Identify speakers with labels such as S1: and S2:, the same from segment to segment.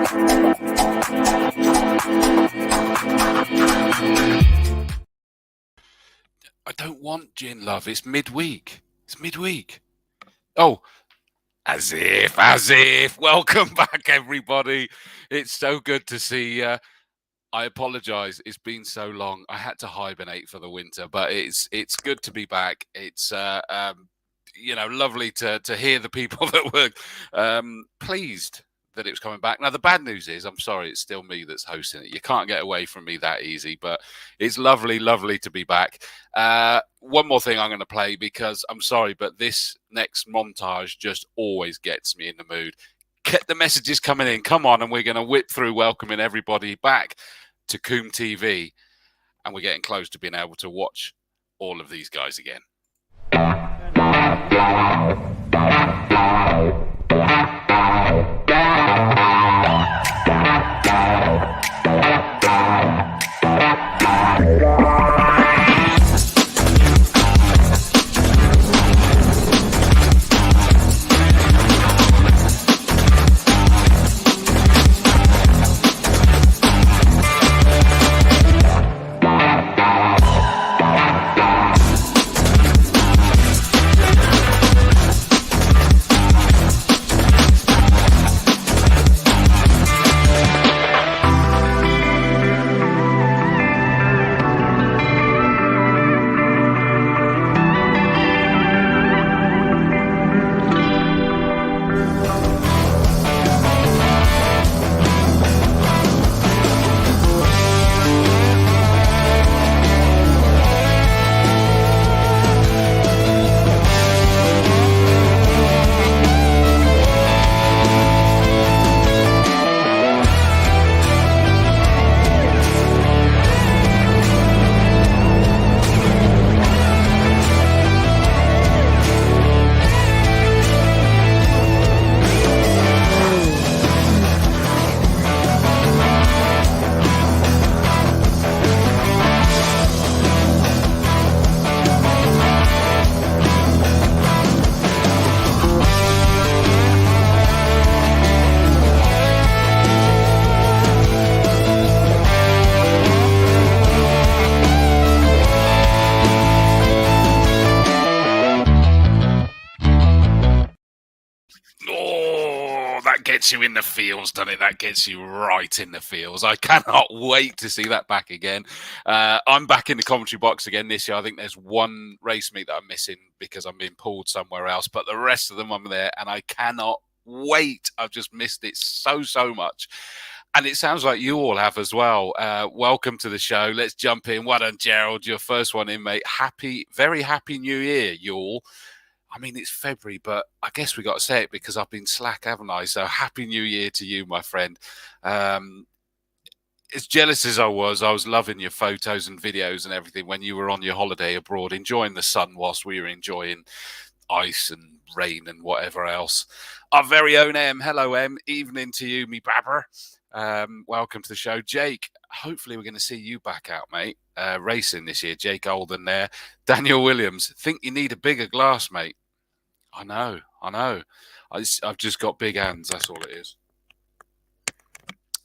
S1: I don't want gin, love. It's midweek. It's midweek. Oh, as if. Welcome back, everybody. It's so good to see you. I apologise. It's been so long. I had to hibernate for the winter, but it's good to be back. It's lovely to hear the people that were pleased that it was coming back. Now, the bad news is, I'm sorry, it's still me that's hosting it. You can't get away from me that easy, but it's lovely to be back. One more thing I'm going to play, because I'm sorry, but this next montage just always gets me in the mood. Get the messages coming in. Come on, and we're going to whip through welcoming everybody back to Combe TV. And we're getting close to being able to watch all of these guys again. Gets you in the feels, doesn't it? That gets you right in the feels. I cannot wait to see that back again. I'm back in the commentary box again this year. I think there's one race meet that I'm missing because I'm being pulled somewhere else, but the rest of them I'm there, and I cannot wait. I've just missed it so much. And it sounds like you all have as well. Welcome to the show. Let's jump in. Well done, Gerald. Your first one in, mate. Very happy New Year, you all. I mean, it's February, but I guess we got to say it because I've been slack, haven't I? So happy New Year to you, my friend. As jealous as I was loving your photos and videos and everything when you were on your holiday abroad, enjoying the sun whilst we were enjoying ice and rain and whatever else. Our very own M. Hello, M. Evening to you, me babber. Welcome to the show. Jake, hopefully we're going to see you back out, mate. Racing this year. Jake Olden there. Daniel Williams, think you need a bigger glass, mate. I know. I've just got big hands. That's all it is.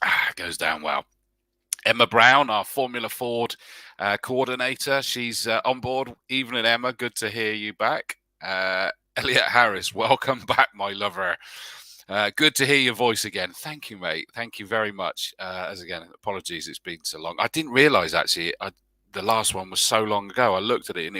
S1: It goes down well. Emma Brown, our Formula Ford coordinator. She's on board. Evening, Emma. Good to hear you back. Elliot Harris, welcome back, my lover. Good to hear your voice again. Thank you, mate. Thank you very much. As again, apologies, it's been so long. I didn't realise, actually, the last one was so long ago. I looked at it and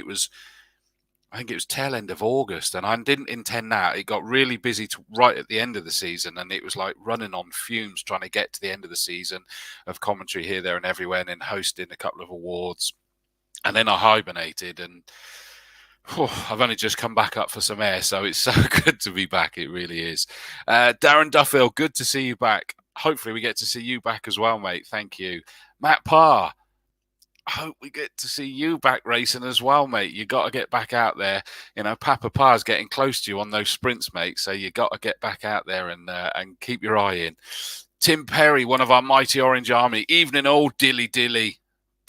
S1: I think it was tail end of August, and I didn't intend that. It got really busy right at the end of the season, and it was like running on fumes trying to get to the end of the season of commentary here, there, and everywhere, and then hosting a couple of awards. And then I hibernated, and I've only just come back up for some air, so it's so good to be back. It really is. Darren Duffield, good to see you back. Hopefully we get to see you back as well, mate. Thank you. Matt Parr, I hope we get to see you back racing as well, mate. You got to get back out there. You know, Papa Par's getting close to you on those sprints, mate. So you got to get back out there and keep your eye in. Tim Perry, one of our mighty Orange Army. Evening, old dilly,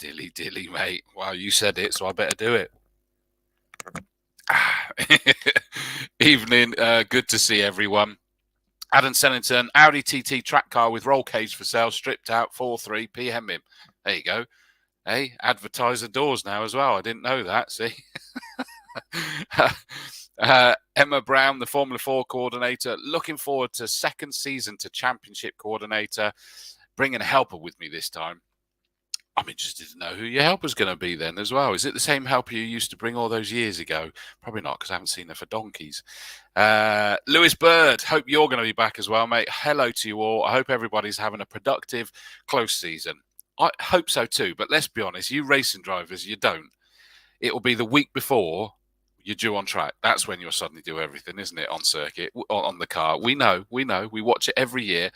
S1: mate. Wow, you said it, so I better do it. Evening, good to see everyone. Adam Sennington, Audi TT track car with roll cage for sale, stripped out, 4.3 PM him. There you go. Hey, advertise the Dawes now as well. I didn't know that, see? Emma Brown, the Formula 4 coordinator, looking forward to second season to championship coordinator, bringing a helper with me this time. I'm interested to know who your helper's going to be then as well. Is it the same helper you used to bring all those years ago? Probably not, because I haven't seen her for donkeys. Lewis Bird, hope you're going to be back as well, mate. Hello to you all. I hope everybody's having a productive, close season. I hope so too, but let's be honest, you racing drivers, you don't. It will be the week before you're due on track. That's when you'll suddenly do everything, isn't it, on circuit, on the car. We know. We watch it every year.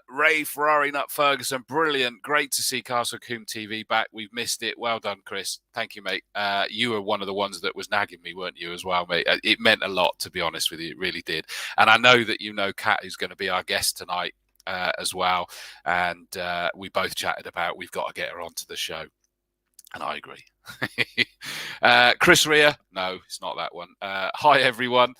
S1: Ray, Ferrari, Nut Ferguson, brilliant. Great to see Castle Combe TV back. We've missed it. Well done, Chris. Thank you, mate. You were one of the ones that was nagging me, weren't you, as well, mate? It meant a lot, to be honest with you. It really did. And I know that you know Cat, who's going to be our guest tonight as well. And we both chatted about we've got to get her onto the show. And I agree. Chris Rea. No, it's not that one. Hi, everyone.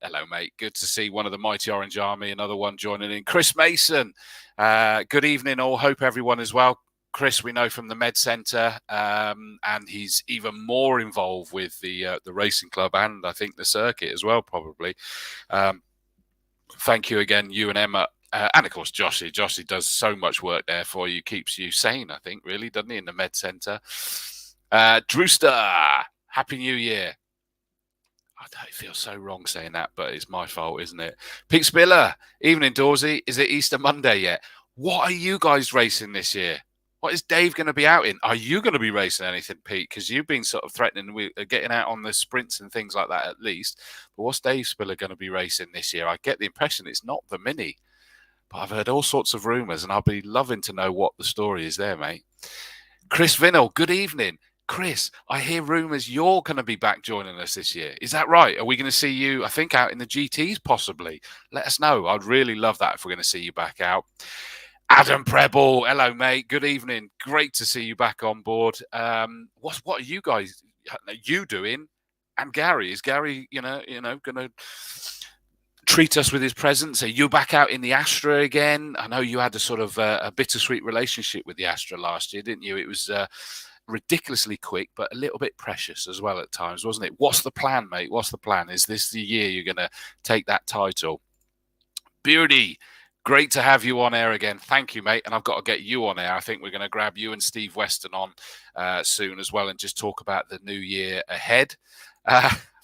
S1: Hello, mate. Good to see one of the Mighty Orange Army, another one joining in. Chris Mason. Good evening, all. Hope everyone is well. Chris, we know from the Med Centre, and he's even more involved with the racing club and I think the circuit as well, probably. Thank you again, you and Emma. And, of course, Joshy. Joshy does so much work there for you, keeps you sane, I think, really, doesn't he, in the Med Centre. Drewster, Happy New Year. I feel so wrong saying that, but it's my fault, isn't it? Pete Spiller, evening, Dawsy. Is it Easter Monday yet? What are you guys racing this year? What is Dave going to be out in? Are you going to be racing anything, Pete? Because you've been sort of threatening with getting out on the sprints and things like that at least. But what's Dave Spiller going to be racing this year? I get the impression it's not the Mini. But I've heard all sorts of rumours, and I'll be loving to know what the story is there, mate. Chris Vinnell, good evening. Chris, I hear rumours you're going to be back joining us this year. Is that right? Are we going to see you, I think, out in the GTs possibly? Let us know. I'd really love that if we're going to see you back out. Adam Preble, hello, mate. Good evening. Great to see you back on board. What are you guys doing? And Gary, is Gary, going to treat us with his presence? Are you back out in the Astra again? I know you had a sort of a bittersweet relationship with the Astra last year, didn't you? It was ridiculously quick, but a little bit precious as well at times, wasn't it? What's the plan, mate? What's the plan? Is this the year you're going to take that title? Beardy, great to have you on air again. Thank you, mate. And I've got to get you on air. I think we're going to grab you and Steve Weston on soon as well and just talk about the new year ahead.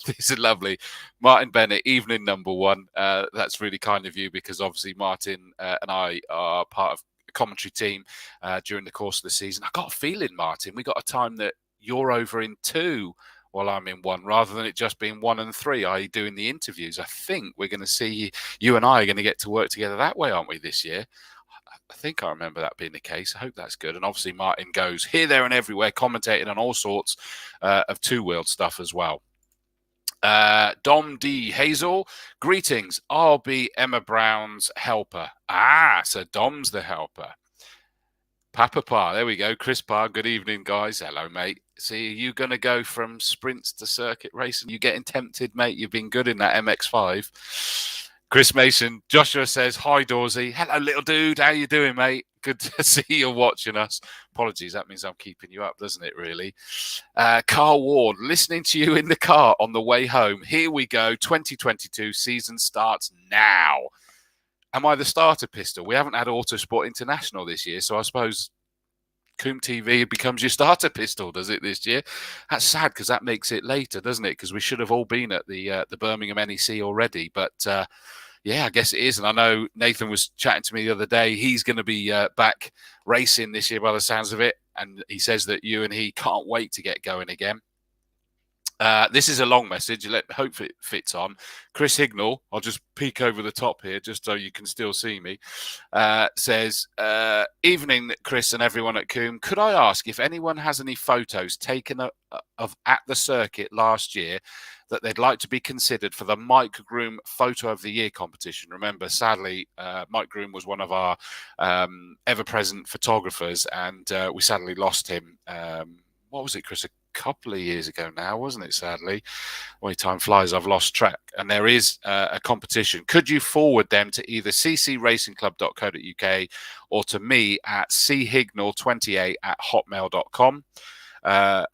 S1: This is lovely. Martin Bennett, evening number one. That's really kind of you because obviously Martin and I are part of the commentary team during the course of the season. I got a feeling, Martin, we got a time that you're over in 2 while I'm in 1, rather than it just being 1 and 3, i.e. doing the interviews. I think we're going to see you and I are going to get to work together that way, aren't we, this year? I think I remember that being the case. I hope that's good. And obviously Martin goes here, there and everywhere, commentating on all sorts of two-wheeled stuff as well. Dom D. Hazel, greetings. I'll be Emma Brown's helper. So Dom's the helper. Papa Pa, there we go. Chris Pa, good evening, guys. Hello, mate. See, are you going to go from sprints to circuit racing? You getting tempted, mate? You've been good in that MX-5. Chris Mason, Joshua says, hi, Dawsy. Hello, little dude. How you doing, mate? Good to see you watching us. Apologies, that means I'm keeping you up, doesn't it, really? Carl Ward, listening to you in the car on the way home. Here we go. 2022 season starts now. Am I the starter pistol? We haven't had Autosport International this year, so I suppose Combe TV becomes your starter pistol, does it, this year? That's sad because that makes it later, doesn't it? Because we should have all been at the Birmingham NEC already. But yeah, I guess it is. And I know Nathan was chatting to me the other day. He's going to be back racing this year by the sounds of it. And he says that you and he can't wait to get going again. This is a long message. Hope it fits on. Chris Hignall, I'll just peek over the top here just so you can still see me, says, evening, Chris and everyone at Combe. Could I ask if anyone has any photos taken of at the circuit last year that they'd like to be considered for the Mike Groom Photo of the Year competition? Remember, sadly, Mike Groom was one of our ever-present photographers, and we sadly lost him. What was it, Chris? couple of years ago now, wasn't it? Sadly, the way time flies, I've lost track. And there is a competition. Could you forward them to either ccracingclub.co.uk or to me at chignall28@hotmail.com? I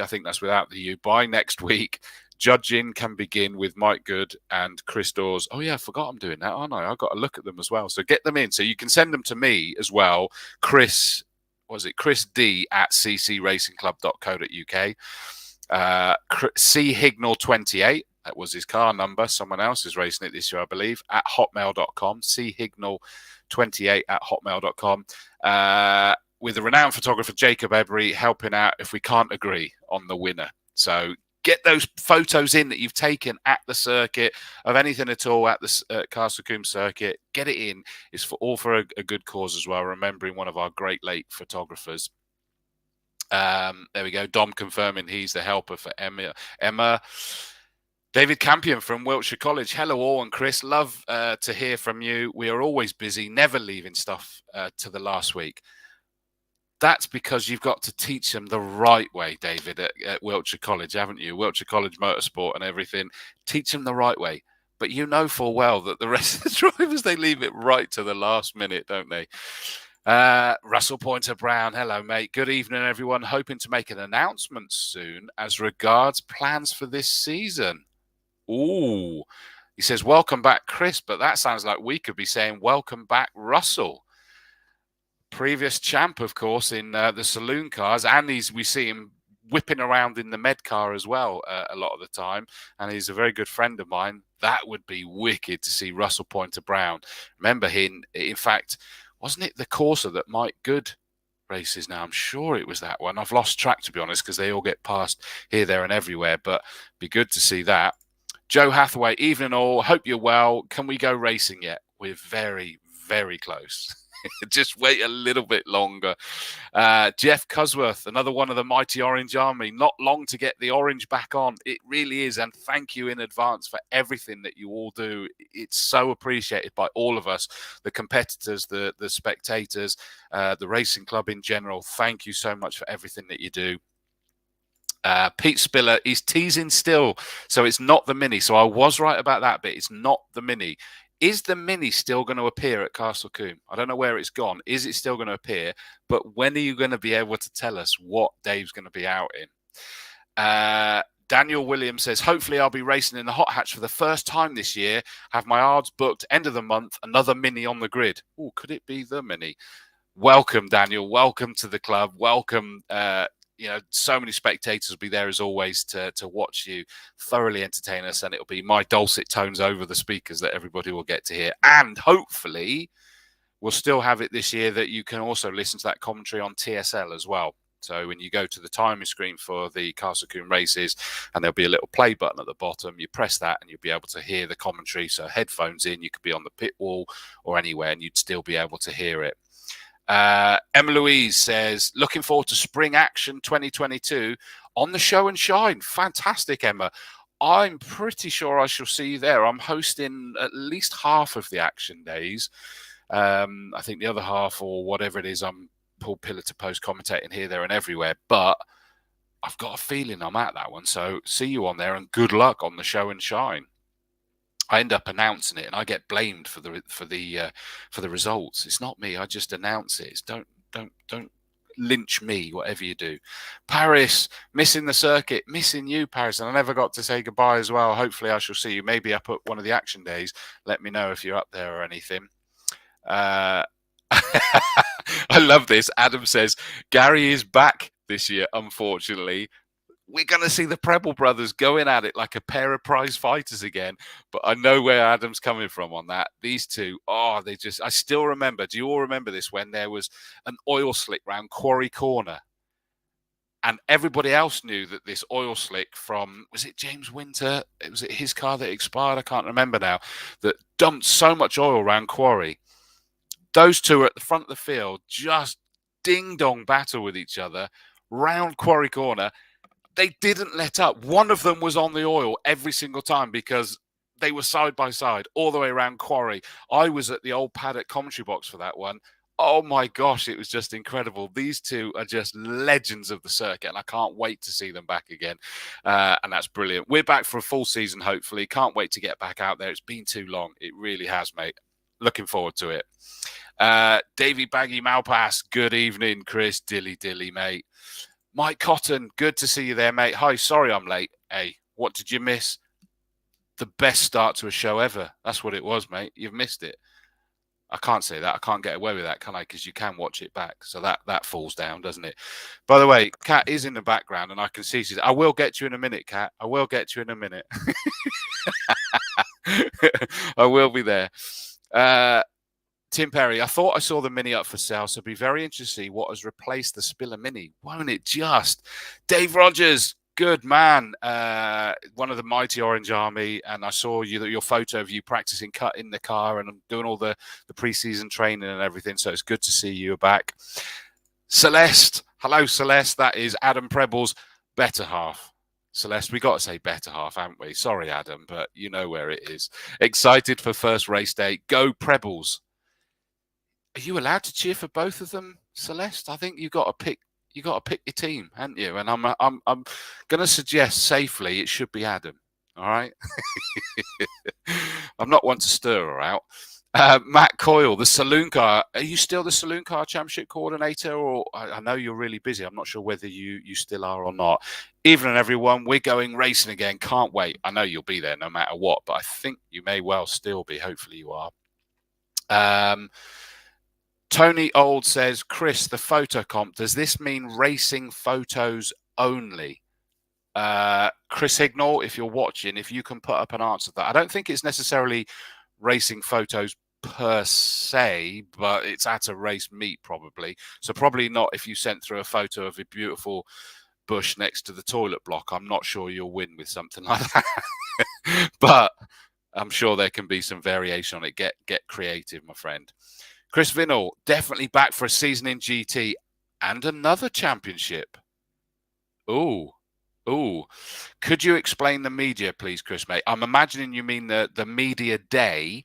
S1: think that's without the U, by next week, judging can begin with Mike Good and Chris Dawes. Oh, yeah, I forgot I'm doing that, aren't I? I've got to look at them as well. So get them in. So you can send them to me as well. Chris D at ccracingclub.co.uk. C Hignall28, that was his car number. Someone else is racing it this year, I believe, at hotmail.com. C Hignall28 at hotmail.com. With the renowned photographer Jacob Ebery helping out if we can't agree on the winner. So get those photos in that you've taken at the circuit of anything at all at the Castle Combe circuit. Get it in. It's for a good cause as well, remembering one of our great late photographers. There we go. Dom confirming he's the helper for Emma. David Campion from Wiltshire College. Hello all, and Chris, love to hear from you. We are always busy, never leaving stuff to the last week. That's because you've got to teach them the right way, David, at Wiltshire College, haven't you? Wiltshire College Motorsport and everything. Teach them the right way. But you know full well that the rest of the drivers, they leave it right to the last minute, don't they? Russell Pointer Brown. Hello, mate. Good evening, everyone. Hoping to make an announcement soon as regards plans for this season. Ooh. He says, welcome back, Chris. But that sounds like we could be saying, welcome back, Russell. Previous champ, of course, in the saloon cars, and we see him whipping around in the med car as well a lot of the time, and he's a very good friend of mine. That would be wicked to see Russell Pointer Brown. Remember him, in fact, wasn't it the Corsa that Mike Good races now? I'm sure it was that one. I've lost track, to be honest, because they all get passed here, there, and everywhere, but be good to see that. Joe Hathaway, evening all. Hope you're well. Can we go racing yet? We're very, very close. Just wait a little bit longer. Jeff Cusworth, another one of the mighty Orange Army. Not long to get the orange back on. It really is. And thank you in advance for everything that you all do. It's so appreciated by all of us, the competitors, the spectators, the racing club in general. Thank you so much for everything that you do. Pete Spiller is teasing still. So it's not the Mini. So I was right about that bit. It's not the Mini. Is the Mini still going to appear at Castle Combe? I don't know where it's gone. Is it still going to appear? But when are you going to be able to tell us what Dave's going to be out in? Daniel Williams says, hopefully I'll be racing in the hot hatch for the first time this year. Have my odds booked. End of the month, another Mini on the grid. Oh, could it be the Mini? Welcome, Daniel. Welcome to the club. Welcome. So many spectators will be there as always to watch you thoroughly entertain us, and it'll be my dulcet tones over the speakers that everybody will get to hear. And hopefully we'll still have it this year that you can also listen to that commentary on TSL as well. So when you go to the timing screen for the Castle Combe races, and there'll be a little play button at the bottom, you press that and you'll be able to hear the commentary. So headphones in, you could be on the pit wall or anywhere and you'd still be able to hear it. Emma Louise says, looking forward to spring action 2022 on the Show and Shine. Fantastic, Emma. I'm pretty sure I shall see you there. I'm hosting at least half of the action days. I think the other half, or whatever it is, I'm pulled pillar to post commentating here, there, and everywhere. But I've got a feeling I'm at that one. So see you on there, and good luck on the Show and Shine. I end up announcing it, and I get blamed for the results. It's not me. I just announce it. Don't lynch me, whatever you do. Paris, missing the circuit, missing you, Paris, and I never got to say goodbye as well. Hopefully, I shall see you maybe up at one of the action days. Let me know if you're up there or anything. I love this. Adam says Gary is back this year. Unfortunately, we're going to see the Preble brothers going at it like a pair of prize fighters again. But I know where Adam's coming from on that. These two, I still remember. Do you all remember this, when there was an oil slick round Quarry Corner? And everybody else knew that this oil slick from, was it James Winter? Was it his car that expired? I can't remember now. That dumped so much oil around Quarry. Those two are at the front of the field, just ding-dong battle with each other round Quarry Corner. They didn't let up. One of them was on the oil every single time because they were side by side all the way around Quarry. I was at the old paddock commentary box for that one. Oh my gosh, it was just incredible. These two are just legends of the circuit, and I can't wait to see them back again. And that's brilliant. We're back for a full season, hopefully. Can't wait to get back out there. It's been too long. It really has, mate. Looking forward to it. Davey Baggy Malpass, good evening, Chris. Dilly, mate. Mike Cotton, good to see you there, mate. Hi, sorry I'm late. Hey, what did you miss? The best start to a show ever. That's what it was, mate. You've missed it. I can't say that. I can't get away with that, can I? Because you can watch it back. So that falls down, doesn't it? By the way, Cat is in the background, and I can see she's... I will get you in a minute, Cat. I will get you in a minute. I will be there. Tim Perry, I thought I saw the Mini up for sale, so be very interested to see what has replaced the Spiller Mini. Won't it just? Dave Rogers, good man. One of the mighty Orange Army, and I saw your photo of you practicing cut in the car and doing all the pre-season training and everything, so it's good to see you back. Celeste, hello Celeste, that is Adam Preble's better half. Celeste, we got to say better half, haven't we? Sorry, Adam, but you know where it is. Excited for first race day. Go Prebles. Are you allowed to cheer for both of them, Celeste? I think you got to pick. You got to pick your team, haven't you? And I'm going to suggest safely it should be Adam. All right. I'm not one to stir her out. Matt Coyle, the saloon car. Are you still the saloon car championship coordinator? Or I know you're really busy. I'm not sure whether you still are or not. Evening, everyone. We're going racing again. Can't wait. I know you'll be there no matter what, but I think you may well still be. Hopefully you are. Tony Old says, Chris, the photo comp, does this mean racing photos only? Chris Hignall, if you're watching, if you can put up an answer to that. I don't think it's necessarily racing photos per se, but it's at a race meet probably. So probably not if you sent through a photo of a beautiful bush next to the toilet block. I'm not sure you'll win with something like that. But I'm sure there can be some variation on it. Get creative, my friend. Chris Vinnell, definitely back for a season in GT and another championship. Ooh. Could you explain the media, please, Chris, mate? I'm imagining you mean the media day.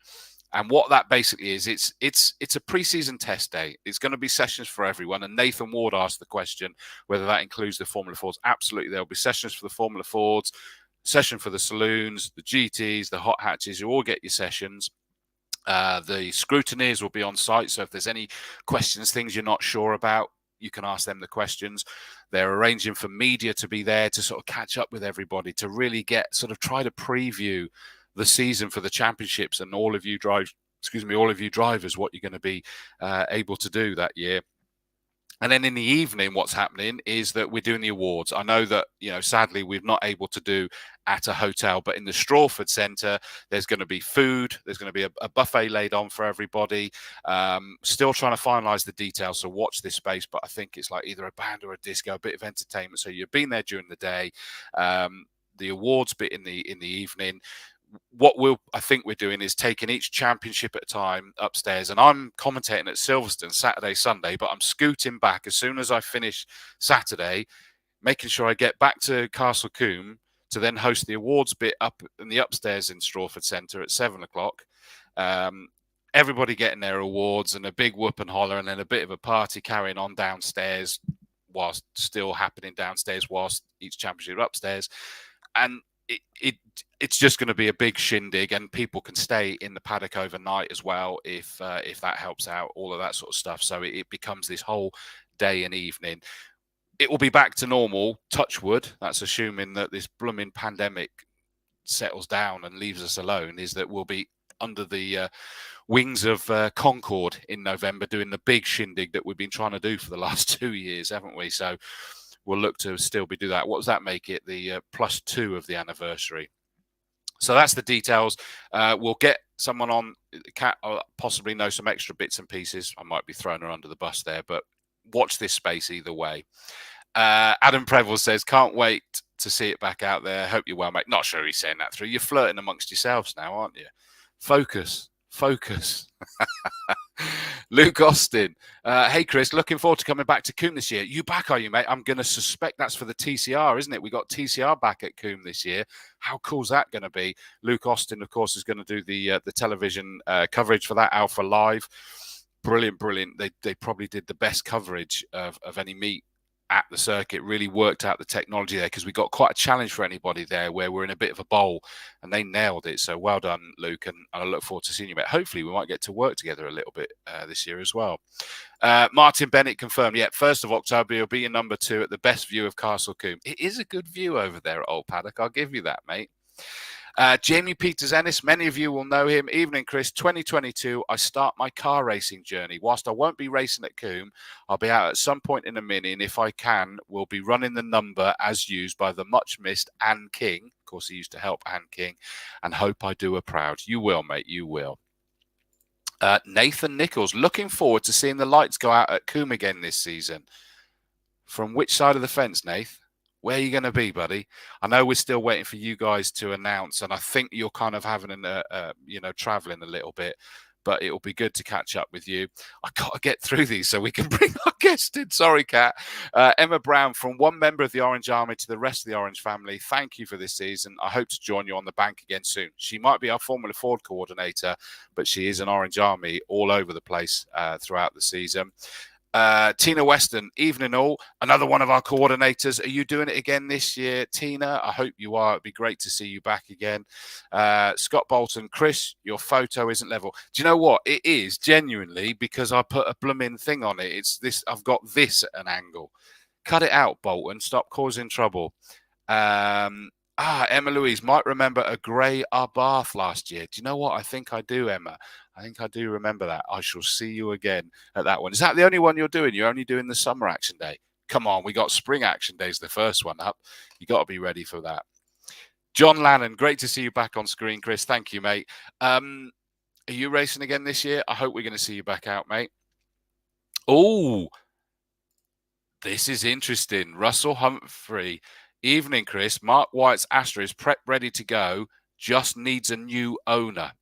S1: And what that basically is, it's a pre-season test day. It's going to be sessions for everyone. And Nathan Ward asked the question whether that includes the Formula Fords. Absolutely. There'll be sessions for the Formula Fords, session for the saloons, the GTs, the hot hatches. You all get your sessions. The scrutineers will be on site, so if there's any questions, things you're not sure about, you can ask them the questions. They're arranging for media to be there to sort of catch up with everybody, to really try to preview the season for the championships and all of you drivers, what you're going to be able to do that year. And then in the evening, what's happening is that we're doing the awards. I know that, sadly, we're not able to do at a hotel, but in the Strawford Centre, there's going to be food. There's going to be a buffet laid on for everybody. Still trying to finalise the details, so watch this space. But I think it's like either a band or a disco, a bit of entertainment. So you've been there during the day. The awards bit in the evening. What I think we're doing is taking each championship at a time upstairs, and I'm commentating at Silverstone Saturday, Sunday, but I'm scooting back as soon as I finish Saturday, making sure I get back to Castle Combe to then host the awards bit up in the upstairs in Strawford Centre at 7:00. Everybody getting their awards and a big whoop and holler, and then a bit of a party carrying on downstairs whilst still happening downstairs whilst each championship upstairs. And it's just going to be a big shindig, and people can stay in the paddock overnight as well if that helps out, all of that sort of stuff. So it becomes this whole day and evening. It will be back to normal, touch wood. That's assuming that this blooming pandemic settles down and leaves us alone, is that we'll be under the wings of Concord in November doing the big shindig that we've been trying to do for the last 2 years, haven't we? So we'll look to still do that. What does that make it? The +2 of the anniversary. So that's the details. We'll get someone on. Cat possibly know some extra bits and pieces. I might be throwing her under the bus there, but watch this space either way. Adam Preble says, can't wait to see it back out there. Hope you're well, mate. Not sure he's saying that through. You're flirting amongst yourselves now, aren't you? Focus. Luke Austin. Hey, Chris, looking forward to coming back to Combe this year. You back, are you, mate? I'm going to suspect that's for the TCR, isn't it? We got TCR back at Combe this year. How cool is that going to be? Luke Austin, of course, is going to do the television coverage for that, Alpha Live. brilliant, brilliant. They probably did the best coverage of any meet at the circuit. Really worked out the technology there, because we got quite a challenge for anybody there where we're in a bit of a bowl, and they nailed it. So well done, Luke, and I look forward to seeing you, mate. Hopefully we might get to work together a little bit this year as well. Martin Bennett confirmed, yeah, 1st of October you'll be your number 2 at the best view of Castle Combe. It is a good view over there at Old Paddock, I'll give you that, mate. Jamie Peters-Ennis, many of you will know him. Evening, Chris. 2022, I start my car racing journey. Whilst I won't be racing at Combe, I'll be out at some point in a mini, and if I can, we'll be running the number as used by the much-missed Anne King. Of course, he used to help Anne King, and hope I do her proud. You will, mate, you will. Nathan Nichols, looking forward to seeing the lights go out at Combe again this season. From which side of the fence, Nath? Where are you going to be, buddy? I know we're still waiting for you guys to announce, and I think you're kind of having traveling a little bit, but it'll be good to catch up with you. I got to get through these so we can bring our guest in. Sorry, Kat. Emma Brown, from one member of the Orange Army to the rest of the Orange family, thank you for this season. I hope to join you on the bank again soon. She might be our Formula Ford coordinator, but she is an Orange Army all over the place throughout the season. Tina Weston, evening all. Another one of our coordinators. Are you doing it again this year, Tina? I hope you are. It'd be great to see you back again. Scott Bolton, Chris, your photo isn't level. Do you know what? It is genuinely because I put a blooming thing on it. It's this. I've got this at an angle. Cut it out, Bolton. Stop causing trouble. Emma Louise might remember a grey Abarth last year. Do you know what? I think I do, Emma. I think I do remember that. I shall see you again at that one. Is that the only one you're doing? You're only doing the summer action day? Come on, we got spring action days, the first one up. You got to be ready for that. John Lannon, great to see you back on screen, Chris. Thank you, mate. Are you racing again this year? I hope we're going to see you back out, mate. Oh, this is interesting. Russell Humphrey. Evening, Chris. Mark White's Astra is prep ready to go. Just needs a new owner.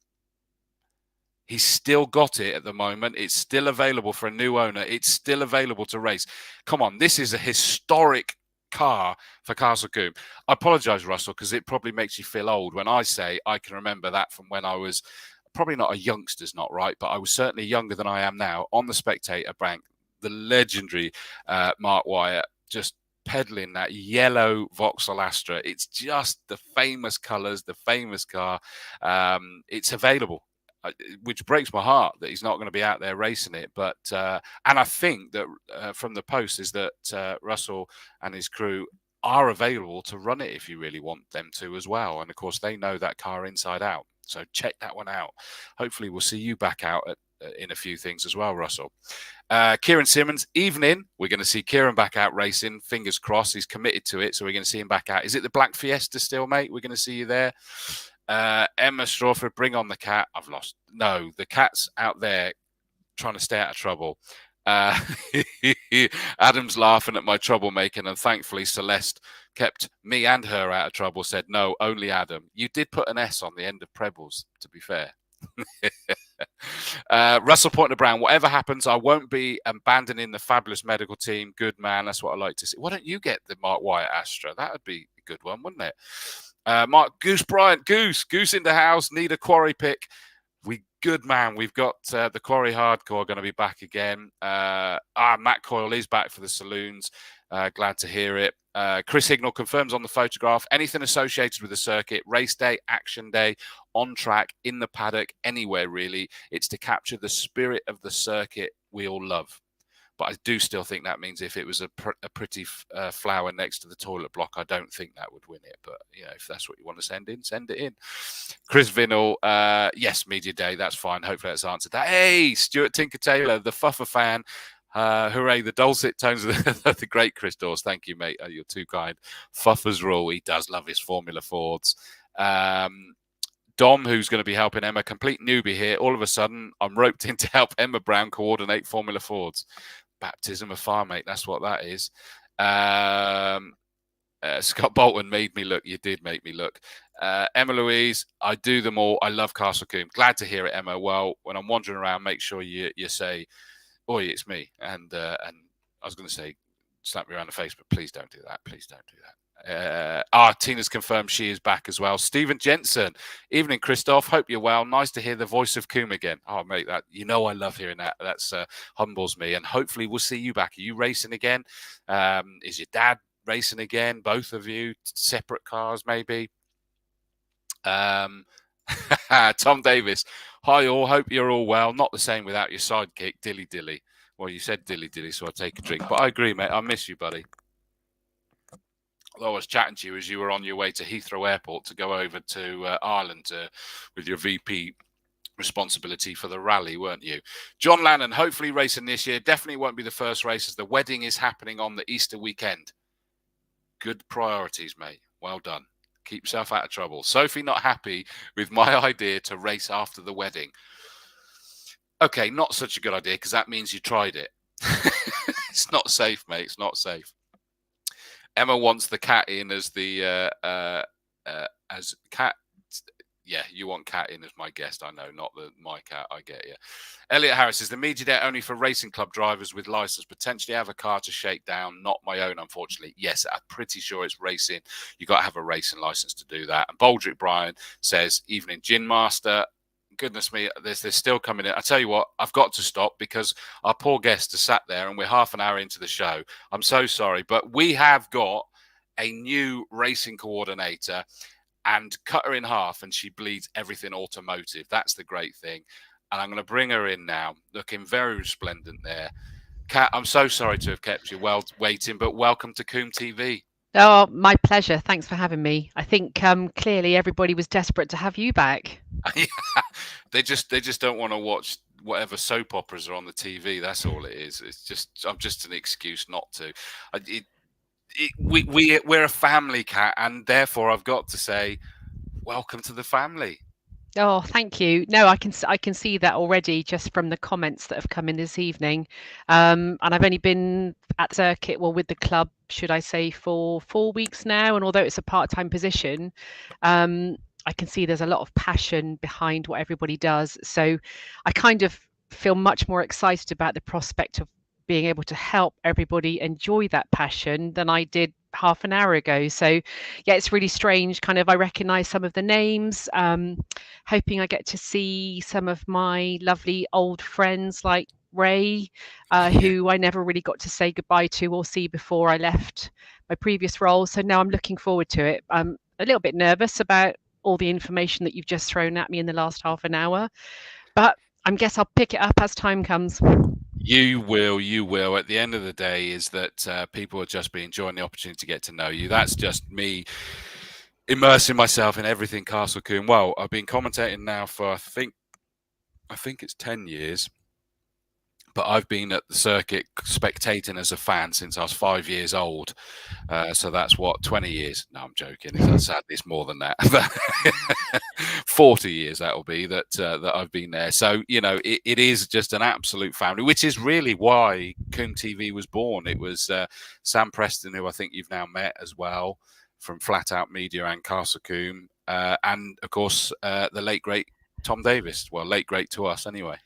S1: He's still got it at the moment. It's still available for a new owner. It's still available to race. Come on, this is a historic car for Castle Combe. I apologise, Russell, because it probably makes you feel old when I say I can remember that from when I was probably not a youngster's not right, but I was certainly younger than I am now on the Spectator bank. The legendary Mark Wyatt just peddling that yellow Vauxhall Astra. It's just the famous colours, the famous car. It's available, which breaks my heart that he's not going to be out there racing it. But and I think that from the post is that Russell and his crew are available to run it if you really want them to as well. And of course, they know that car inside out. So check that one out. Hopefully, we'll see you back out in a few things as well, Russell. Kieran Simmons, evening. We're going to see Kieran back out racing. Fingers crossed. He's committed to it. So we're going to see him back out. Is it the Black Fiesta still, mate? We're going to see you there. Emma Strawford, bring on the cat. I've lost. No, the cat's out there trying to stay out of trouble. Adam's laughing at my troublemaking, and thankfully Celeste kept me and her out of trouble, said, no, only Adam. You did put an S on the end of Prebles, to be fair. Russell Pointer Brown, whatever happens, I won't be abandoning the fabulous medical team. Good man, that's what I like to see. Why don't you get the Mark Wyatt Astra? That would be a good one, wouldn't it? Mark Goose Bryant, Goose in the house, need a quarry pick. Good man. We've got the Quarry Hardcore going to be back again. Matt Coyle is back for the saloons. Glad to hear it. Chris Hignall confirms on the photograph, anything associated with the circuit, race day, action day, on track, in the paddock, anywhere really. It's to capture the spirit of the circuit we all love. But I do still think that means if it was a pretty flower next to the toilet block, I don't think that would win it. But, you know, if that's what you want to send in, send it in. Chris Vinnell, yes, Media Day, that's fine. Hopefully that's answered that. Hey, Stuart Tinker-Taylor, the Fuffer fan. Hooray, the dulcet tones of the great Chris Dawes. Thank you, mate. You're too kind. Fuffer's rule. He does love his Formula Fords. Dom, who's going to be helping Emma, complete newbie here. All of a sudden, I'm roped in to help Emma Brown coordinate Formula Fords. Baptism of fire, mate. That's what that is. Scott Bolton made me look. You did make me look. Emma Louise, I do them all. I love Castle Combe. Glad to hear it, Emma. Well, when I'm wandering around, make sure you say, oi, it's me. And I was going to say, slap me around the face, but please don't do that. Please don't do that. Tina's confirmed she is back as well. Stephen Jensen, evening, Christoph. Hope you're well. Nice to hear the voice of Combe again. Oh, mate, that I love hearing that. That's humbles me. And hopefully we'll see you back. Are you racing again? Is your dad racing again? Both of you, separate cars, maybe. Tom Davis, hi all. Hope you're all well. Not the same without your sidekick, Dilly Dilly. Well, you said Dilly Dilly, so I'll take a drink. But I agree, mate. I miss you, buddy. Although I was chatting to you as you were on your way to Heathrow Airport to go over to Ireland with your VP responsibility for the rally, weren't you? John Lannon, hopefully racing this year. Definitely won't be the first race as the wedding is happening on the Easter weekend. Good priorities, mate. Well done. Keep yourself out of trouble. Sophie not happy with my idea to race after the wedding. Okay, not such a good idea because that means you tried it. It's not safe, mate. It's not safe. Emma wants the cat in as the as cat. Yeah, you want Cat in as my guest. I know, not my cat. I get you. Elliot Harris is the media day only for racing club drivers with license. Potentially have a car to shake down. Not my own, unfortunately. Yes, I'm pretty sure it's racing. You got to have a racing license to do that. And Baldrick Bryan says, "Evening, Gin Master." Goodness me, they're still coming in. I tell you what, I've got to stop because our poor guest has sat there and we're half an hour into the show. I'm so sorry, but we have got a new racing coordinator and cut her in half and she bleeds everything automotive. That's the great thing. And I'm going to bring her in now, looking very resplendent there. Kat, I'm so sorry to have kept you waiting, but welcome to Combe TV.
S2: Oh, my pleasure. Thanks for having me. I think clearly everybody was desperate to have you back.
S1: They just don't want to watch whatever soap operas are on the TV. That's all it is. I'm just an excuse not to. We're a family, Cat, and therefore I've got to say, welcome to the family.
S2: Oh, thank you. No, I can see that already just from the comments that have come in this evening. And I've only been at circuit, well, with the club, should I say, for 4 weeks now. And although it's a part-time position, I can see there's a lot of passion behind what everybody does. So I kind of feel much more excited about the prospect of being able to help everybody enjoy that passion than I did half an hour ago. So yeah, it's really strange. Kind of, I recognize some of the names, hoping I get to see some of my lovely old friends like Ray, who I never really got to say goodbye to or see before I left my previous role. So now I'm looking forward to it. I'm a little bit nervous about all the information that you've just thrown at me in the last half an hour, but I guess I'll pick it up as time comes.
S1: You will. At the end of the day, is that people will just be enjoying the opportunity to get to know you. That's just me immersing myself in everything Castle Combe. Well, I've been commentating now for I think it's 10 years. But I've been at the circuit spectating as a fan since I was 5 years old. So that's what, 20 years? No, I'm joking. Sadly, it's more than that. 40 years that'll be that I've been there. So, it is just an absolute family, which is really why Combe TV was born. It was Sam Preston, who I think you've now met as well, from Flat Out Media and Castle Combe. And, of course, the late, great Tom Davis. Well, late, great to us anyway.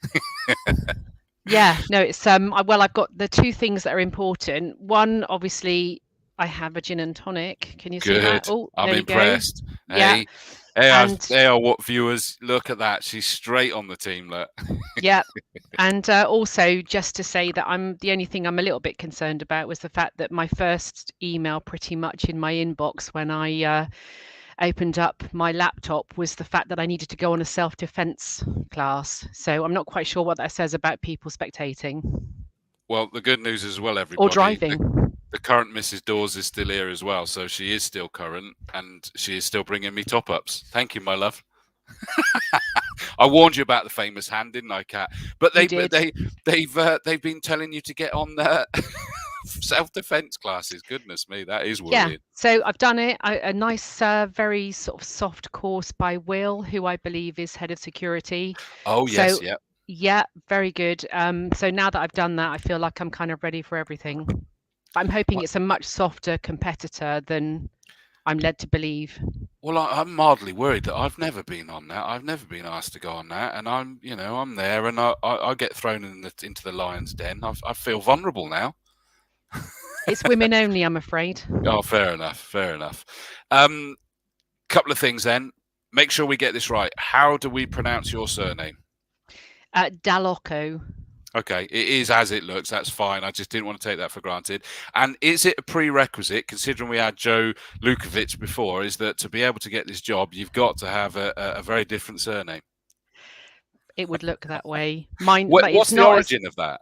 S2: Yeah, no, it's well, I've got the two things that are important. One, obviously, I have a gin and tonic. Can you see that?
S1: Oh, I'm impressed. Hey,
S2: yeah.
S1: Hey, what viewers, look at that. She's straight on the team, look.
S2: Yeah. And also just to say that the only thing I'm a little bit concerned about was the fact that my first email pretty much in my inbox when I opened up my laptop was the fact that I needed to go on a self-defense class. So I'm not quite sure what that says about people spectating.
S1: Well, the good news as well, everybody.
S2: Or driving.
S1: The current Mrs. Dawes is still here as well, so she is still current and she is still bringing me top-ups. Thank you, my love. I warned you about the famous hand, didn't I, Kat? But they've been telling you to get on the self-defense classes. Goodness me, that is worrying.
S2: Yeah, so I've done it. A nice, very sort of soft course by Will, who I believe is head of security.
S1: Oh yes, yeah.
S2: Yeah, very good. So now that I've done that, I feel like I'm kind of ready for everything. But I'm hoping it's a much softer competitor than I'm led to believe.
S1: Well, I'm mildly worried that I've never been on that. I've never been asked to go on that, and I'm there, and I get thrown into the lion's den. I feel vulnerable now.
S2: It's women only, I'm afraid.
S1: Oh, fair enough. Fair enough. Couple of things then. Make sure we get this right. How do we pronounce your surname?
S2: Dall'Occo.
S1: Okay, it is as it looks. That's fine. I just didn't want to take that for granted. And is it a prerequisite, considering we had Jo Lewkowicz before, is that to be able to get this job, you've got to have a very different surname?
S2: It would look that way. Mine, but
S1: What's
S2: it's
S1: the
S2: not.
S1: origin of that?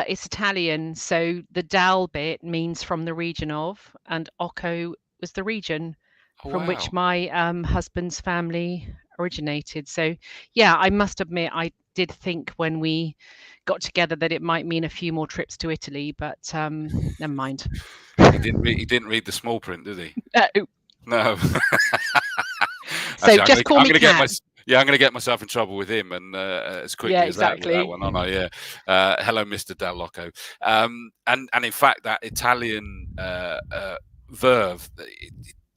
S2: It's Italian, so the Dal bit means from the region of, and Occo was the region
S1: Oh,
S2: from
S1: wow.
S2: which my husband's family originated. So, yeah, I must admit, I did think when we got together that it might mean a few more trips to Italy, but never mind.
S1: He didn't read the small print, did he? No.
S2: So
S1: Actually,
S2: just call me Cat.
S1: I'm going to get myself in trouble with him, and as quickly as that with that one, aren't I? Yeah. Hello, Mr. Dall'Occo. And in fact, that Italian verve,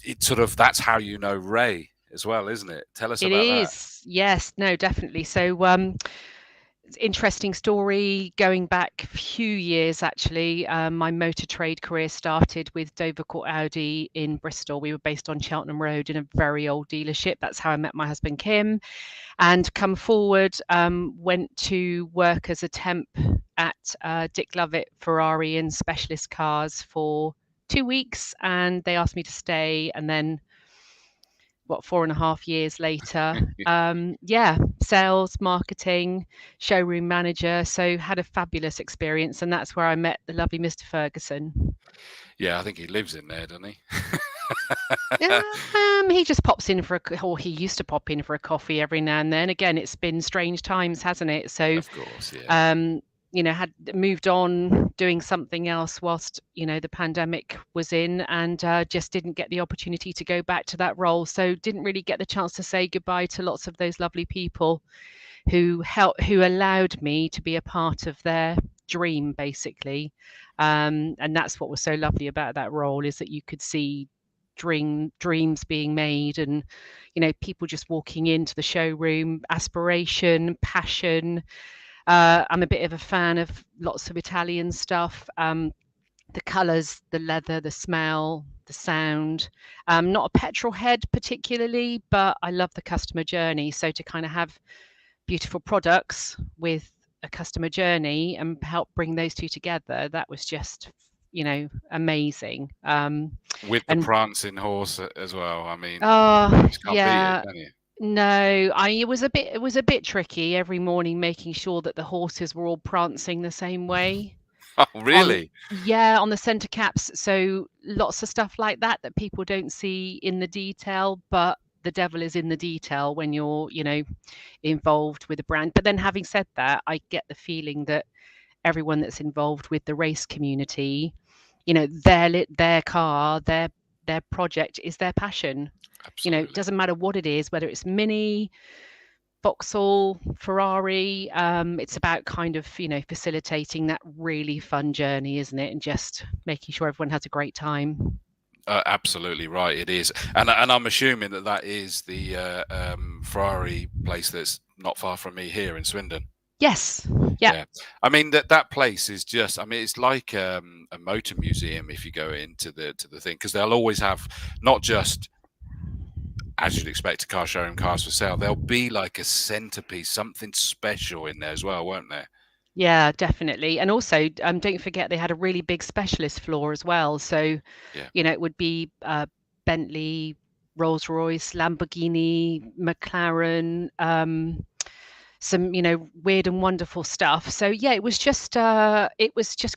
S1: it sort of, that's how you know Ray as well, isn't it? Tell us about that.
S2: It is. Yes. No, definitely. So interesting story going back a few years actually. My motor trade career started with Dovercourt Audi in Bristol. We were based on Cheltenham Road in a very old dealership. That's how I met my husband Kim, and come forward, went to work as a temp at Dick Lovett Ferrari in specialist cars for 2 weeks, and they asked me to stay, and then 4.5 years later, sales, marketing, showroom manager. So had a fabulous experience, and that's where I met the lovely Mr. Ferguson.
S1: Yeah, I think he lives in there, doesn't he?
S2: He just pops in or he used to pop in for a coffee every now and then. Again, it's been strange times, hasn't it? So,
S1: of course, yeah.
S2: Had moved on doing something else whilst the pandemic was in, and just didn't get the opportunity to go back to that role. So didn't really get the chance to say goodbye to lots of those lovely people who allowed me to be a part of their dream, basically. And that's what was so lovely about that role, is that you could see dreams being made, and people just walking into the showroom, aspiration, passion. I'm a bit of a fan of lots of Italian stuff. The colours, the leather, the smell, the sound. Not a petrol head particularly, but I love the customer journey. So to kind of have beautiful products with a customer journey and help bring those two together, that was just amazing.
S1: With the prancing horse as well. I mean,
S2: yeah.
S1: Beat it, can you?
S2: No, it was a bit tricky every morning, making sure that the horses were all prancing the same way.
S1: Oh, really?
S2: On the center caps. So lots of stuff like that people don't see in the detail, but the devil is in the detail when you're, involved with a brand. But then having said that, I get the feeling that everyone that's involved with the race community, their car, their project is their passion.
S1: Absolutely.
S2: It doesn't matter what it is, whether it's Mini, Vauxhall, Ferrari. It's about kind of, facilitating that really fun journey, isn't it? And just making sure everyone has a great time.
S1: Absolutely right, it is. And I'm assuming that is the Ferrari place that's not far from me here in Swindon.
S2: Yes. Yeah.
S1: I mean, that place is just, it's like a motor museum if you go into the thing, because they'll always have not just, as you'd expect, a car showroom, cars for sale. There'll be like a centerpiece, something special in there as well, won't there?
S2: Yeah, definitely. And also, don't forget they had a really big specialist floor as well. So, it would be Bentley, Rolls-Royce, Lamborghini, McLaren, some weird and wonderful stuff. So yeah, it was just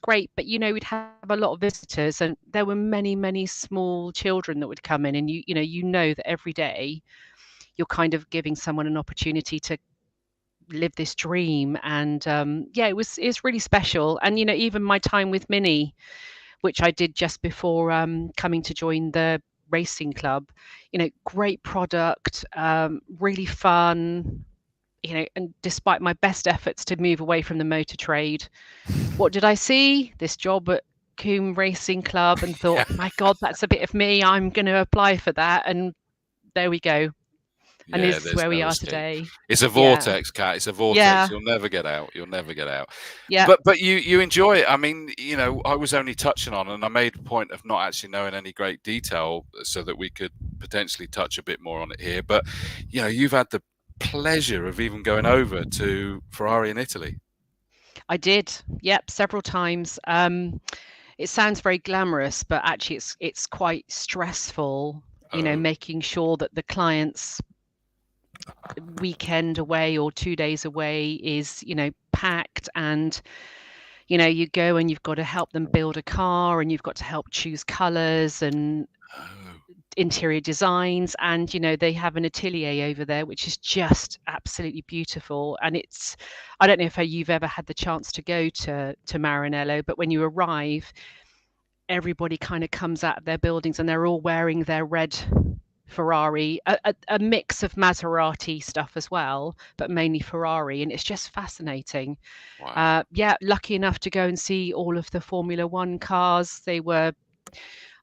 S2: great. But we'd have a lot of visitors, and there were many small children that would come in, and you know that every day you're kind of giving someone an opportunity to live this dream. And it's really special. And even my time with Mini, which I did just before coming to join the racing club, great product, really fun. And despite my best efforts to move away from the motor trade, what did I see? This job at Combe Racing Club, and thought, my God, that's a bit of me. I'm going to apply for that. And there we go. And
S1: Yeah,
S2: this is
S1: there's
S2: where we
S1: no
S2: are
S1: escape.
S2: today.
S1: It's a
S2: Yeah.
S1: vortex, Cat. It's a vortex.
S2: Yeah.
S1: You'll never get out. You'll never get out.
S2: Yeah.
S1: But you enjoy it. I mean, I was only touching on, and I made a point of not actually knowing any great detail so that we could potentially touch a bit more on it here. But you've had the pleasure of even going over to Ferrari in Italy.
S2: I did. Yep, several times. It sounds very glamorous, but actually it's quite stressful,
S1: Oh.
S2: making sure that the client's weekend away or 2 days away is, packed, and you go and you've got to help them build a car, and you've got to help choose colors and interior designs, and they have an atelier over there which is just absolutely beautiful. And I don't know if you've ever had the chance to go to Maranello, but when you arrive, everybody kind of comes out of their buildings and they're all wearing their red Ferrari, a mix of Maserati stuff as well, but mainly Ferrari, and it's just fascinating.
S1: Wow.
S2: Lucky enough to go and see all of the Formula One cars.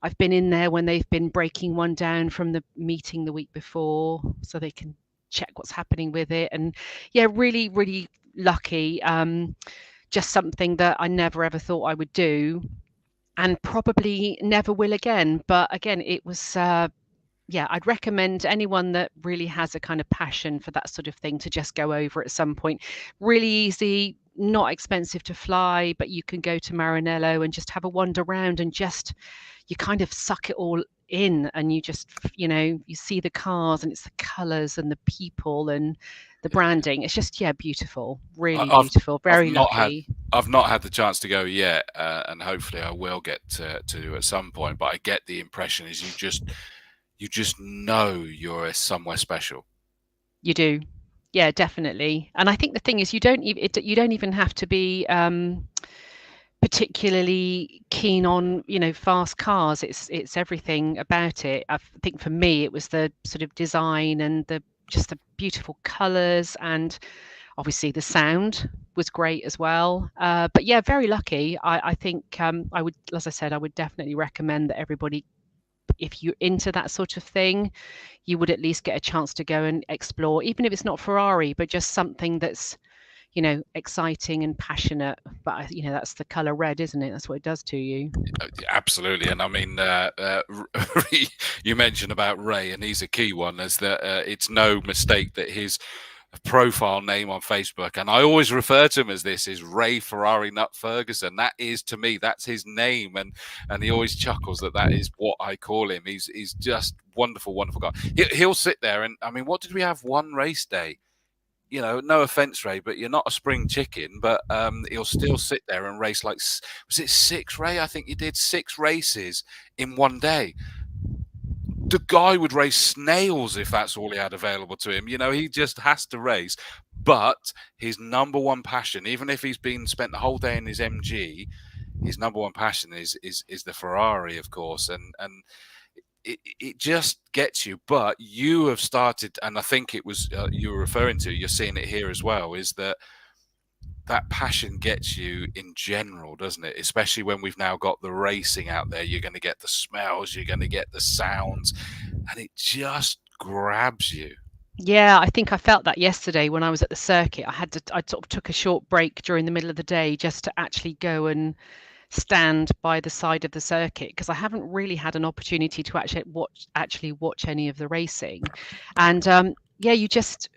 S2: I've been in there when they've been breaking one down from the meeting the week before, so they can check what's happening with it. And really, really lucky. Just something that I never ever thought I would do, and probably never will again. But again, it was I'd recommend anyone that really has a kind of passion for that sort of thing to just go over at some point. Really easy, not expensive to fly, but you can go to Maranello and just have a wander around, and you kind of suck it all in, and you just you see the cars, and it's the colors and the people and the branding. It's just beautiful, really beautiful. Very lucky.
S1: I've not had the chance to go yet, and hopefully I will get to at some point. But I get the impression is you just know you're somewhere special.
S2: You do, yeah, definitely. And I think the thing is, you don't even have to be particularly keen on fast cars. It's everything about it. I think for me it was the sort of design and the beautiful colors, and obviously the sound was great as well. But yeah, very lucky. I think I would, as I said, I would definitely recommend that everybody, if you're into that sort of thing, you would at least get a chance to go and explore, even if it's not Ferrari, but just something that's exciting and passionate. But that's the color red, isn't it? That's what it does to you.
S1: Absolutely. And I mean, you mentioned about Ray, and he's a key one, as that it's no mistake that his profile name on Facebook, and I always refer to him as this, is Ray Ferrari Nut Ferguson. That is, to me, that's his name, and he always chuckles that is what I call him. He's just wonderful guy. He'll sit there, and I mean, what did we have one race day? No offense, Ray, but you're not a spring chicken. But he'll still sit there and race was it 6, Ray? I think you did 6 races in one day. The guy would race snails if that's all he had available to him. He just has to race. But his number one passion, even if he's spent the whole day in his MG, his number one passion is the Ferrari, of course, and it just gets you. But you have started, and I think it was you were referring to, you're seeing it here as well, is that passion gets you in general, doesn't it? Especially when we've now got the racing out there. You're going to get the smells, you're going to get the sounds, and it just grabs you.
S2: Yeah, I think I felt that yesterday when I was at the circuit. I sort of took a short break during the middle of the day just to actually go and stand by the side of the circuit, because I haven't really had an opportunity to actually watch any of the racing. And you just,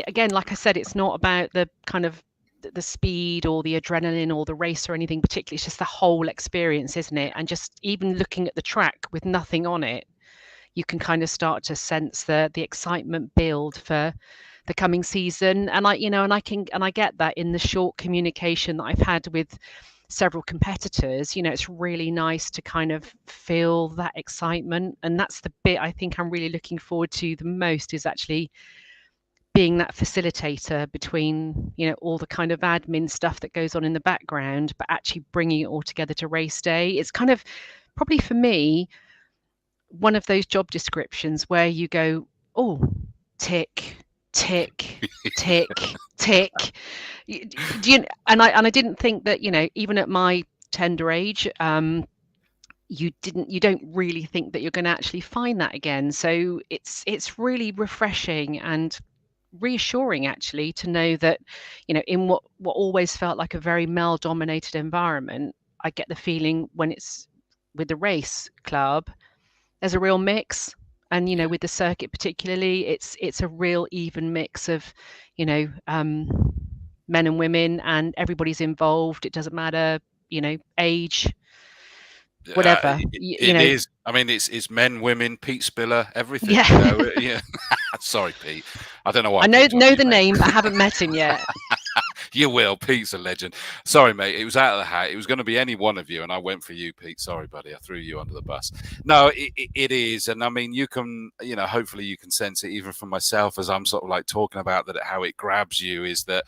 S2: again, like I said, it's not about the kind of the speed or the adrenaline or the race or anything particularly. It's just the whole experience, isn't it? And just even looking at the track with nothing on it, you can kind of start to sense the excitement build for the coming season. And I get that in the short communication that I've had with several competitors. It's really nice to kind of feel that excitement, and that's the bit I think I'm really looking forward to the most, is actually being that facilitator between all the kind of admin stuff that goes on in the background, but actually bringing it all together to race day. It's kind of probably for me one of those job descriptions where you go, oh, tick, tick, tick, tick. And I didn't think that, even at my tender age, you don't really think that you're going to actually find that again. So it's really refreshing and reassuring actually to know that, in what always felt like a very male dominated environment, I get the feeling when it's with the race club, there's a real mix. And
S1: Yeah.
S2: with the circuit particularly, it's a real even mix of, men and women, and everybody's involved. It doesn't matter, age, whatever.
S1: It is. I mean, it's men, women, Pete Spiller, everything.
S2: Yeah.
S1: Yeah. Sorry, Pete. I don't know why
S2: I
S1: I picked on
S2: know
S1: you,
S2: the
S1: mate.
S2: name, but I haven't met him yet.
S1: You will. Pete's a legend. Sorry, mate. It was out of the hat. It was going to be any one of you, and I went for you, Pete. Sorry, buddy. I threw you under the bus. No, it is. And I mean, you can, hopefully you can sense it even from myself as I'm sort of like talking about that, how it grabs you is that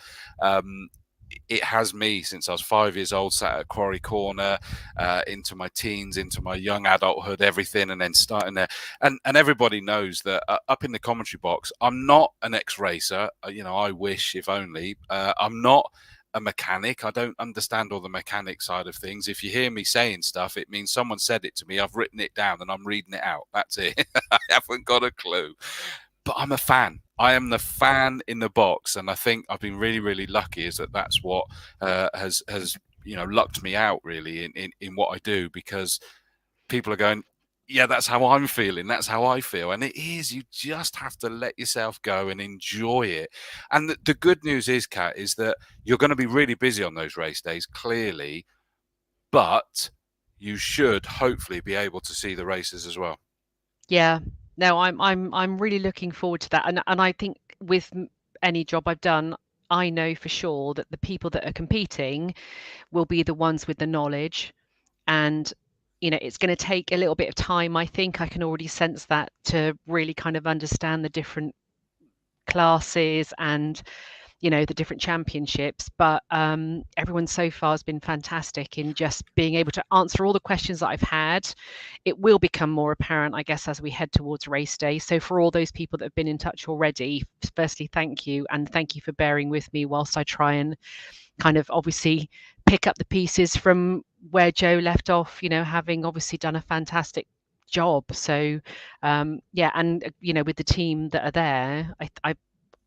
S1: it has me since I was 5 years old, sat at Quarry Corner, into my teens, into my young adulthood, everything, and then starting there. And everybody knows that up in the commentary box, I'm not an ex-racer. I wish, if only. I'm not a mechanic. I don't understand all the mechanic side of things. If you hear me saying stuff, it means someone said it to me. I've written it down and I'm reading it out. That's it. I haven't got a clue. But I'm a fan. I am the fan in the box, and I think I've been really, really lucky. Is that's what has lucked me out really in what I do, because people are going, yeah, that's how I'm feeling. That's how I feel, and it is. You just have to let yourself go and enjoy it. And the good news is, Kat, is that you're going to be really busy on those race days, clearly, but you should hopefully be able to see the races as well.
S2: Yeah. No, I'm really looking forward to that. And I think with any job I've done, I know for sure that the people that are competing will be the ones with the knowledge. And it's going to take a little bit of time. I think I can already sense that, to really kind of understand the different classes and the different championships. But everyone so far has been fantastic in just being able to answer all the questions that I've had. It will become more apparent, I guess, as we head towards race day. So for all those people that have been in touch already, firstly, thank you, and thank you for bearing with me whilst I try and kind of obviously pick up the pieces from where Jo left off, having obviously done a fantastic job. So yeah, and with the team that are there,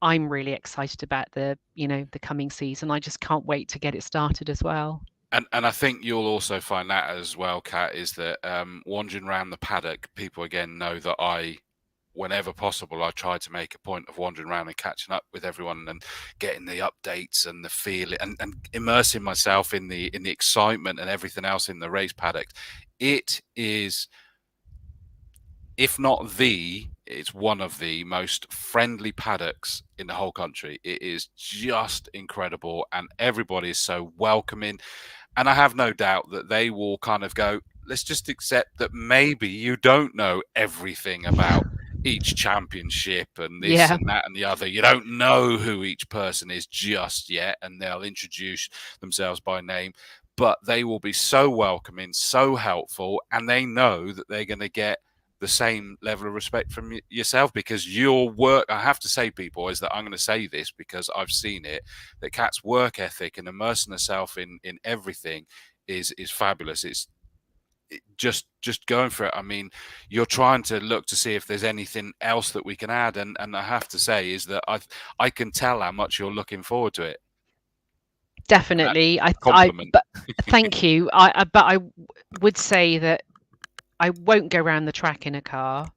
S2: I'm really excited about the coming season. I just can't wait to get it started as well.
S1: And I think you'll also find that as well, Kat, is that wandering around the paddock, people again know that whenever possible, I try to make a point of wandering around and catching up with everyone and getting the updates and the feel and immersing myself in the excitement and everything else in the race paddock. It is, if not it's one of the most friendly paddocks in the whole country. It is just incredible, and everybody is so welcoming. And I have no doubt that they will kind of go, let's just accept that maybe you don't know everything about each championship and this and that and the other. You don't know who each person is just yet, and they'll introduce themselves by name. But they will be so welcoming, so helpful, and they know that they're going to get the same level of respect from yourself, because your work, I have to say, people, is that I'm going to say this because I've seen it, that Kat's work ethic and immersing herself in everything is fabulous. It's just going for it. I mean, you're trying to look to see if there's anything else that we can add, and I have to say is that I can tell how much you're looking forward to it.
S2: Definitely.
S1: Compliment.
S2: But thank you. But I would say that I won't go around the track in a car.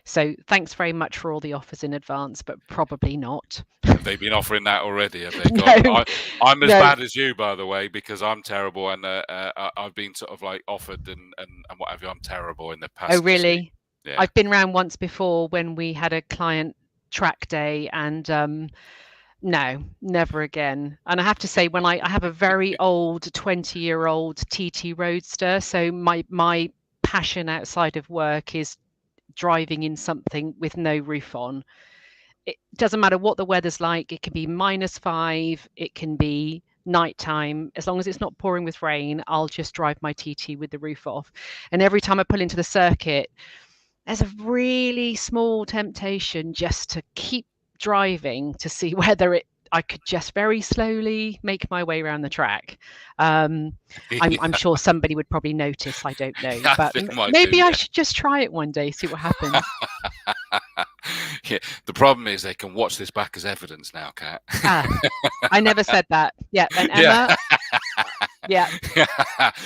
S2: So thanks very much for all the offers in advance, but probably not.
S1: Have they been offering that already? Have they?
S2: No,
S1: I'm as bad as you, by the way, because I'm terrible, and I've been sort of like offered and what have you. I'm terrible in the past.
S2: Oh, really?
S1: Yeah.
S2: I've been around once before when we had a client track day, and no, never again. And I have to say, when I have a very old 20-year-old TT Roadster, so my passion outside of work is driving in something with no roof on. It doesn't matter what the weather's like. It can be -5, it can be nighttime. As long as it's not pouring with rain, I'll just drive my TT with the roof off. And every time I pull into the circuit, there's a really small temptation just to keep driving to see whether it could just very slowly make my way around the track. I'm sure somebody would probably notice. I don't know,
S1: I
S2: but
S1: think might
S2: maybe
S1: do,
S2: I
S1: yeah.
S2: should just try it one day, see what happens.
S1: Yeah, the problem is they can watch this back as evidence now, Cat.
S2: I never said that. Yeah, and Emma. Yeah,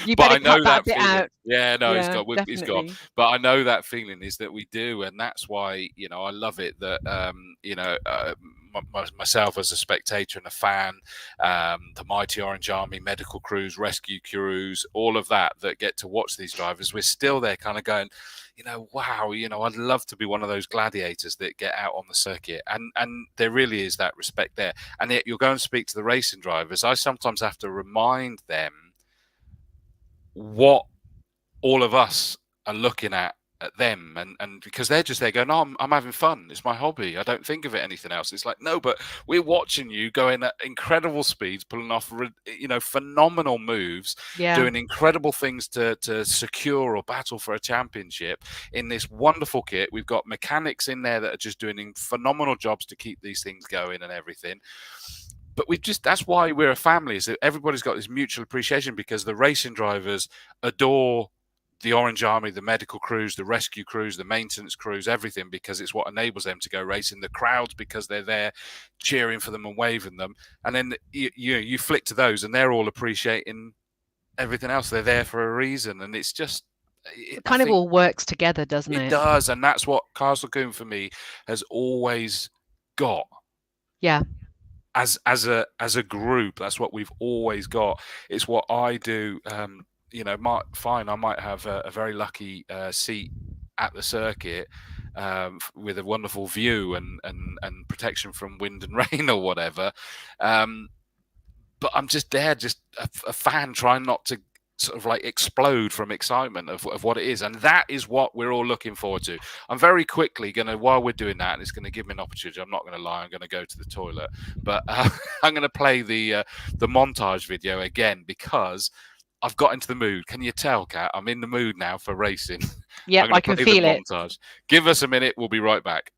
S2: you
S1: but
S2: better
S1: I know
S2: cut
S1: that
S2: bit
S1: feeling.
S2: out.
S1: Yeah, no,
S2: Yeah,
S1: it's gone.
S2: definitely.
S1: But I know that feeling is that we do, and that's why, you know, I love it that myself as a spectator and a fan, the Mighty Orange Army, medical crews, rescue crews, all of that get to watch these drivers. We're still there, kind of going, you know, wow, you know, I'd love to be one of those gladiators that get out on the circuit, and there really is that respect there. And yet you'll go and speak to the racing drivers. I sometimes have to remind them what all of us are looking at them, and because they're just there going, oh, I'm having fun, it's my hobby, I don't think of it anything else. It's like, no, but we're watching you going at incredible speeds, pulling off, you know, phenomenal moves, doing incredible things to secure or battle for a championship in this wonderful kit. We've got mechanics in there that are just doing phenomenal jobs to keep these things going and everything. But that's why we're a family, is that everybody's got this mutual appreciation, because the racing drivers adore the Orange Army, the medical crews, the rescue crews, the maintenance crews, everything, because it's what enables them to go racing. The crowds, because they're there cheering for them and waving them. And then you flick to those and they're all appreciating everything else. They're there for a reason. And it's just...
S2: It kind of all works together, doesn't it?
S1: It does. And that's what Castle Combe for me has always got.
S2: Yeah.
S1: As a group, that's what we've always got. It's what I do. You know, I might have a very lucky seat at the circuit with a wonderful view and protection from wind and rain or whatever. But I'm just there, just a fan trying not to sort of like explode from excitement of what it is. And that is what we're all looking forward to. I'm very quickly going to, while we're doing that, and it's going to give me an opportunity, I'm not going to lie, I'm going to go to the toilet, but I'm going to play the montage video again, because I've got into the mood. Can you tell, Kat? I'm in the mood now for racing.
S2: Yeah, I can feel it.
S1: Montage. Give us a minute. We'll be right back.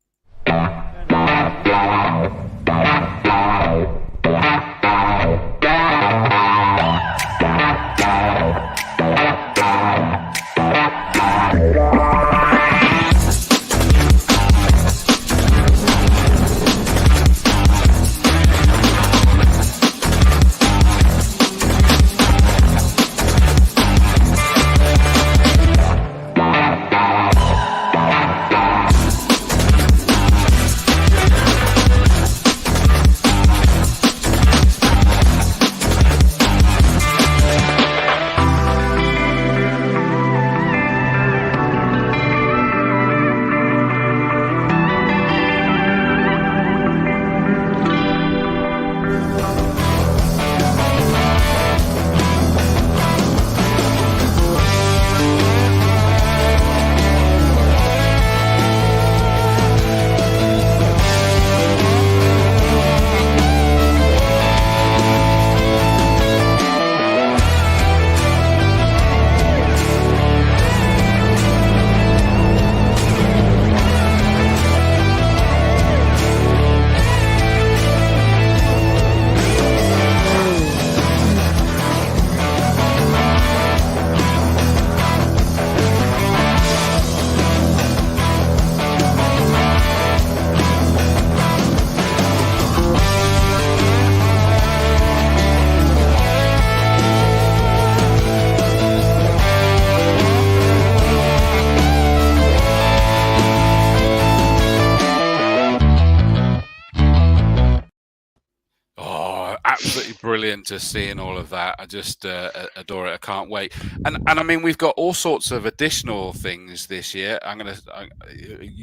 S1: Brilliant, just seeing all of that. I just adore it. I can't wait. And I mean, we've got all sorts of additional things this year.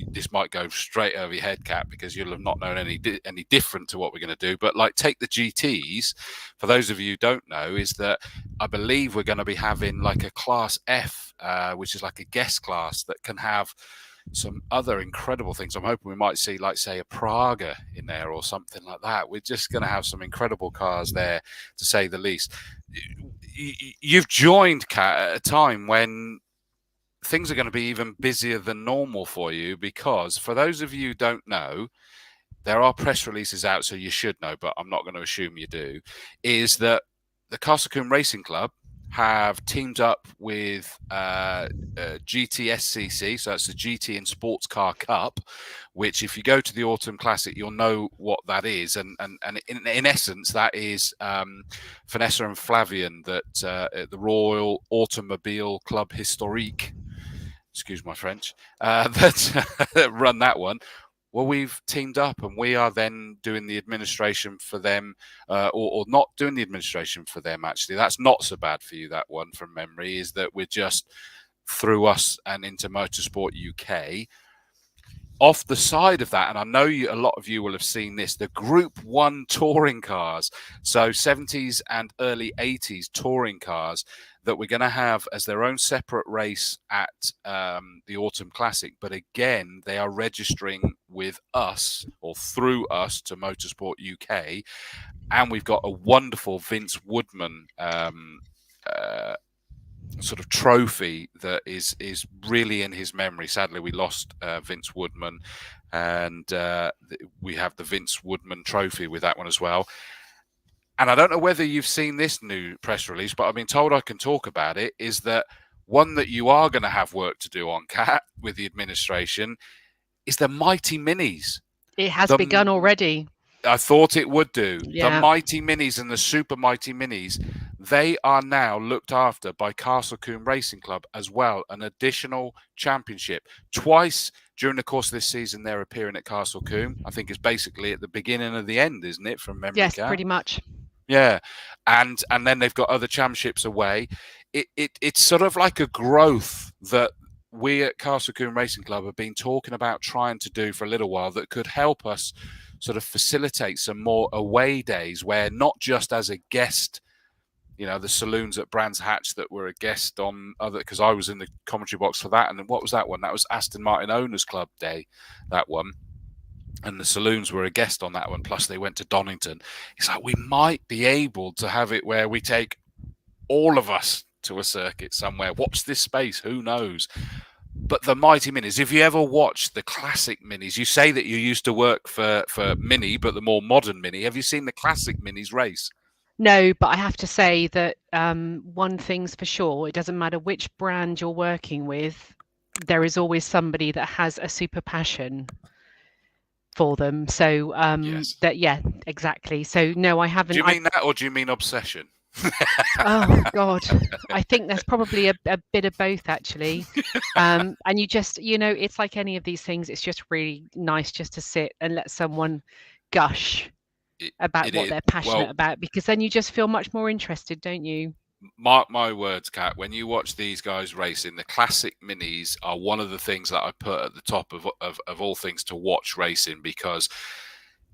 S1: This might go straight over your head, Kat, because you'll have not known any different to what we're going to do. But like, take the GTs. For those of you who don't know, is that I believe we're going to be having like a Class F, which is like a guest class that can have some other incredible things. I'm hoping we might see, like, say, a Praga in there or something like that. We're just going to have some incredible cars there, to say the least. You've joined, Kat, at a time when things are going to be even busier than normal for you, because for those of you who don't know, there are press releases out, so you should know, but I'm not going to assume you do, is that the Castle Combe Racing Club have teamed up with GTSCC, so that's the GT and Sports Car Cup, which if you go to the Autumn Classic, you'll know what that is. And in essence, that is Vanessa and Flavian, that the Royal Automobile Club Historique, excuse my French, that run that one. Well, we've teamed up and we are then doing the administration for them, or not doing the administration for them, actually. That's not so bad for you, that one, from memory, is that we're just through us and into Motorsport UK. Off the side of that, and I know a lot of you will have seen this, the Group 1 touring cars, so 70s and early 80s touring cars, that we're going to have as their own separate race at the Autumn Classic. But again, they are registering with us or through us to Motorsport UK. And we've got a wonderful Vince Woodman sort of trophy that is really in his memory. Sadly, we lost Vince Woodman, and we have the Vince Woodman trophy with that one as well. And I don't know whether you've seen this new press release, but I've been told I can talk about it, is that one that you are going to have work to do on, Cat, with the administration, is the Mighty Minis.
S2: It has begun already.
S1: I thought it would do.
S2: Yeah.
S1: The Mighty Minis and the Super Mighty Minis, they are now looked after by Castle Combe Racing Club as well, an additional championship. Twice during the course of this season, they're appearing at Castle Combe. I think it's basically at the beginning of the end, isn't it, from memory?
S2: Yes, pretty much.
S1: Yeah, and then they've got other championships away. It's sort of like a growth that we at Castle Combe Racing Club have been talking about trying to do for a little while, that could help us sort of facilitate some more away days where not just as a guest, you know, the saloons at Brands Hatch that were a guest on other, because I was in the commentary box for that. And then what was that one? That was Aston Martin Owners Club Day, that one. And the saloons were a guest on that one. Plus they went to Donington. It's like we might be able to have it where we take all of us to a circuit somewhere. Watch this space. Who knows? But the Mighty Minis, if you ever watch the classic Minis, you say that you used to work for Mini, but the more modern Mini. Have you seen the classic Minis race?
S2: No, but I have to say that one thing's for sure, it doesn't matter which brand you're working with, there is always somebody that has a super passion for them. So
S1: yes.
S2: yeah, exactly. So no, I haven't.
S1: Do you mean that, or do you mean obsession?
S2: Oh God, I think there's probably a bit of both, actually. And you just, you know, it's like any of these things, it's just really nice just to sit and let someone gush about what they're passionate about, because then you just feel much more interested, don't you?
S1: Mark my words, Kat, when you watch these guys racing, the classic Minis are one of the things that I put at the top of all things to watch racing, because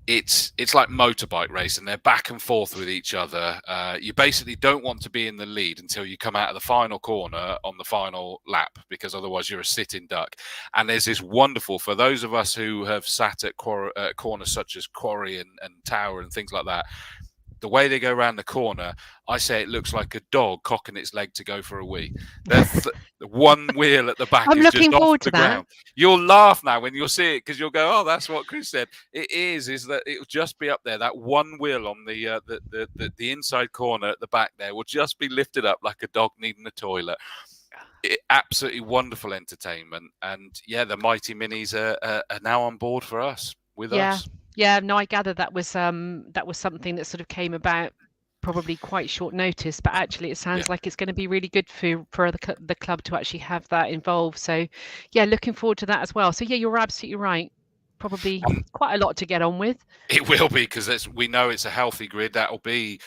S1: it's like motorbike racing. They're back and forth with each other. You basically don't want to be in the lead until you come out of the final corner on the final lap, because otherwise you're a sitting duck. And there's this wonderful, for those of us who have sat at corners such as Quarry and Tower and things like that, the way they go around the corner, I say it looks like a dog cocking its leg to go for a wee. The one wheel at the back is just off the ground. You'll laugh now when you'll see it, because you'll go, oh, that's what Chris said. It is that it'll just be up there. That one wheel on the inside corner at the back there will just be lifted up like a dog needing a toilet. Absolutely wonderful entertainment. And yeah, the Mighty Minis are now on board for us, with us.
S2: Yeah, no, I gather that was something that sort of came about probably quite short notice, but actually it sounds like it's going to be really good for the club to actually have that involved. So yeah, looking forward to that as well. So yeah, you're absolutely right. Probably quite a lot to get on with.
S1: It will be, because we know it's a healthy grid. That'll be,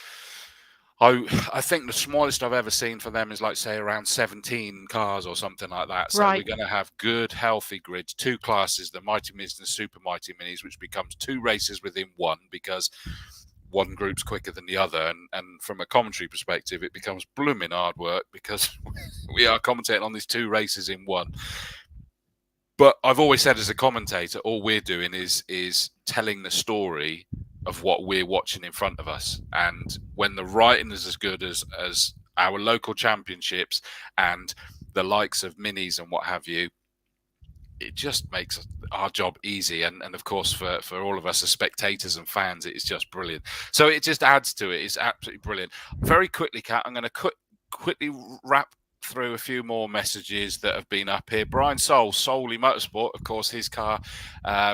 S1: I think the smallest I've ever seen for them is like, say, around 17 cars or something like that. So we're going to have good, healthy grids, two classes, the Mighty Minis and the Super Mighty Minis, which becomes two races within one, because one group's quicker than the other. And from a commentary perspective, it becomes blooming hard work, because we are commentating on these two races in one. But I've always said, as a commentator, all we're doing is telling the story of what we're watching in front of us. And when the writing is as good as our local championships and the likes of Minis and what have you, it just makes our job easy, and of course for all of us as spectators and fans, it's just brilliant. So it just adds to it. It's absolutely brilliant. Very quickly, Kat, I'm going to quickly wrap through a few more messages that have been up here. Brian Solely Motorsport, of course, his car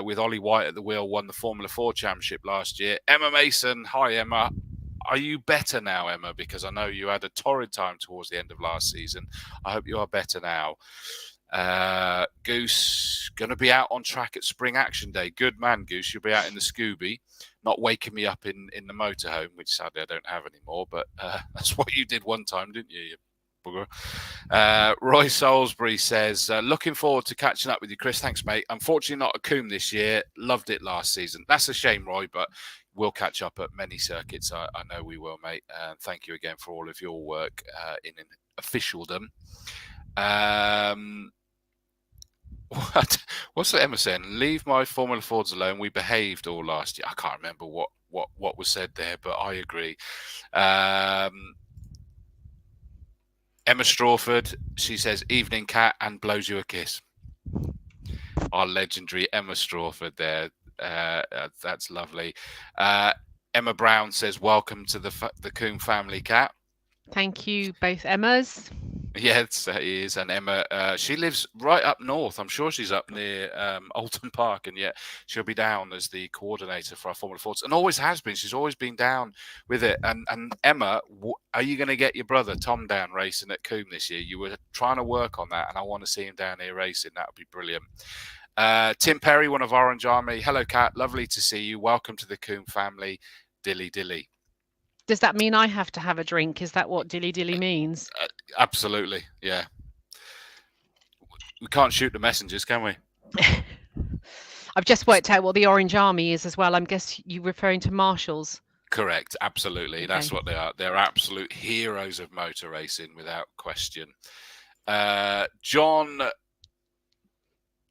S1: with Ollie White at the wheel won the Formula 4 Championship last year. Emma Mason, hi Emma. Are you better now, Emma? Because I know you had a torrid time towards the end of last season. I hope you are better now. Goose, going to be out on track at Spring Action Day. Good man, Goose. You'll be out in the Scooby, not waking me up in the motorhome, which sadly I don't have anymore. But that's what you did one time, didn't you bugger? Roy Salisbury says, looking forward to catching up with you, Chris. Thanks, mate. Unfortunately, not a Combe this year. Loved it last season. That's a shame, Roy, but we'll catch up at many circuits. I know we will, mate. And thank you again for all of your work in officialdom. What's the Emma saying? Leave my Formula Fords alone. We behaved all last year. I can't remember what was said there, but I agree. Emma Strawford, she says, evening, Cat, and blows you a kiss. Our legendary Emma Strawford there. That's lovely. Emma Brown says, welcome to the Combe family, Cat.
S2: Thank you, both Emmas.
S1: Yes, it is. And Emma, she lives right up north. I'm sure she's up near Alton Park, and yet she'll be down as the coordinator for our Formula Fords, and always has been. She's always been down with it. And Emma, are you going to get your brother Tom down racing at Combe this year? You were trying to work on that, and I want to see him down here racing. That would be brilliant. Tim Perry, one of Orange Army. Hello, Kat. Lovely to see you. Welcome to the Combe family. Dilly dilly.
S2: Does that mean I have to have a drink? Is that what dilly dilly means?
S1: Absolutely, yeah. We can't shoot the messengers, can we?
S2: I've just worked out what the Orange Army is as well. I'm guessing you're referring to marshals.
S1: Correct, absolutely. Okay. That's what they are. They're absolute heroes of motor racing, without question. John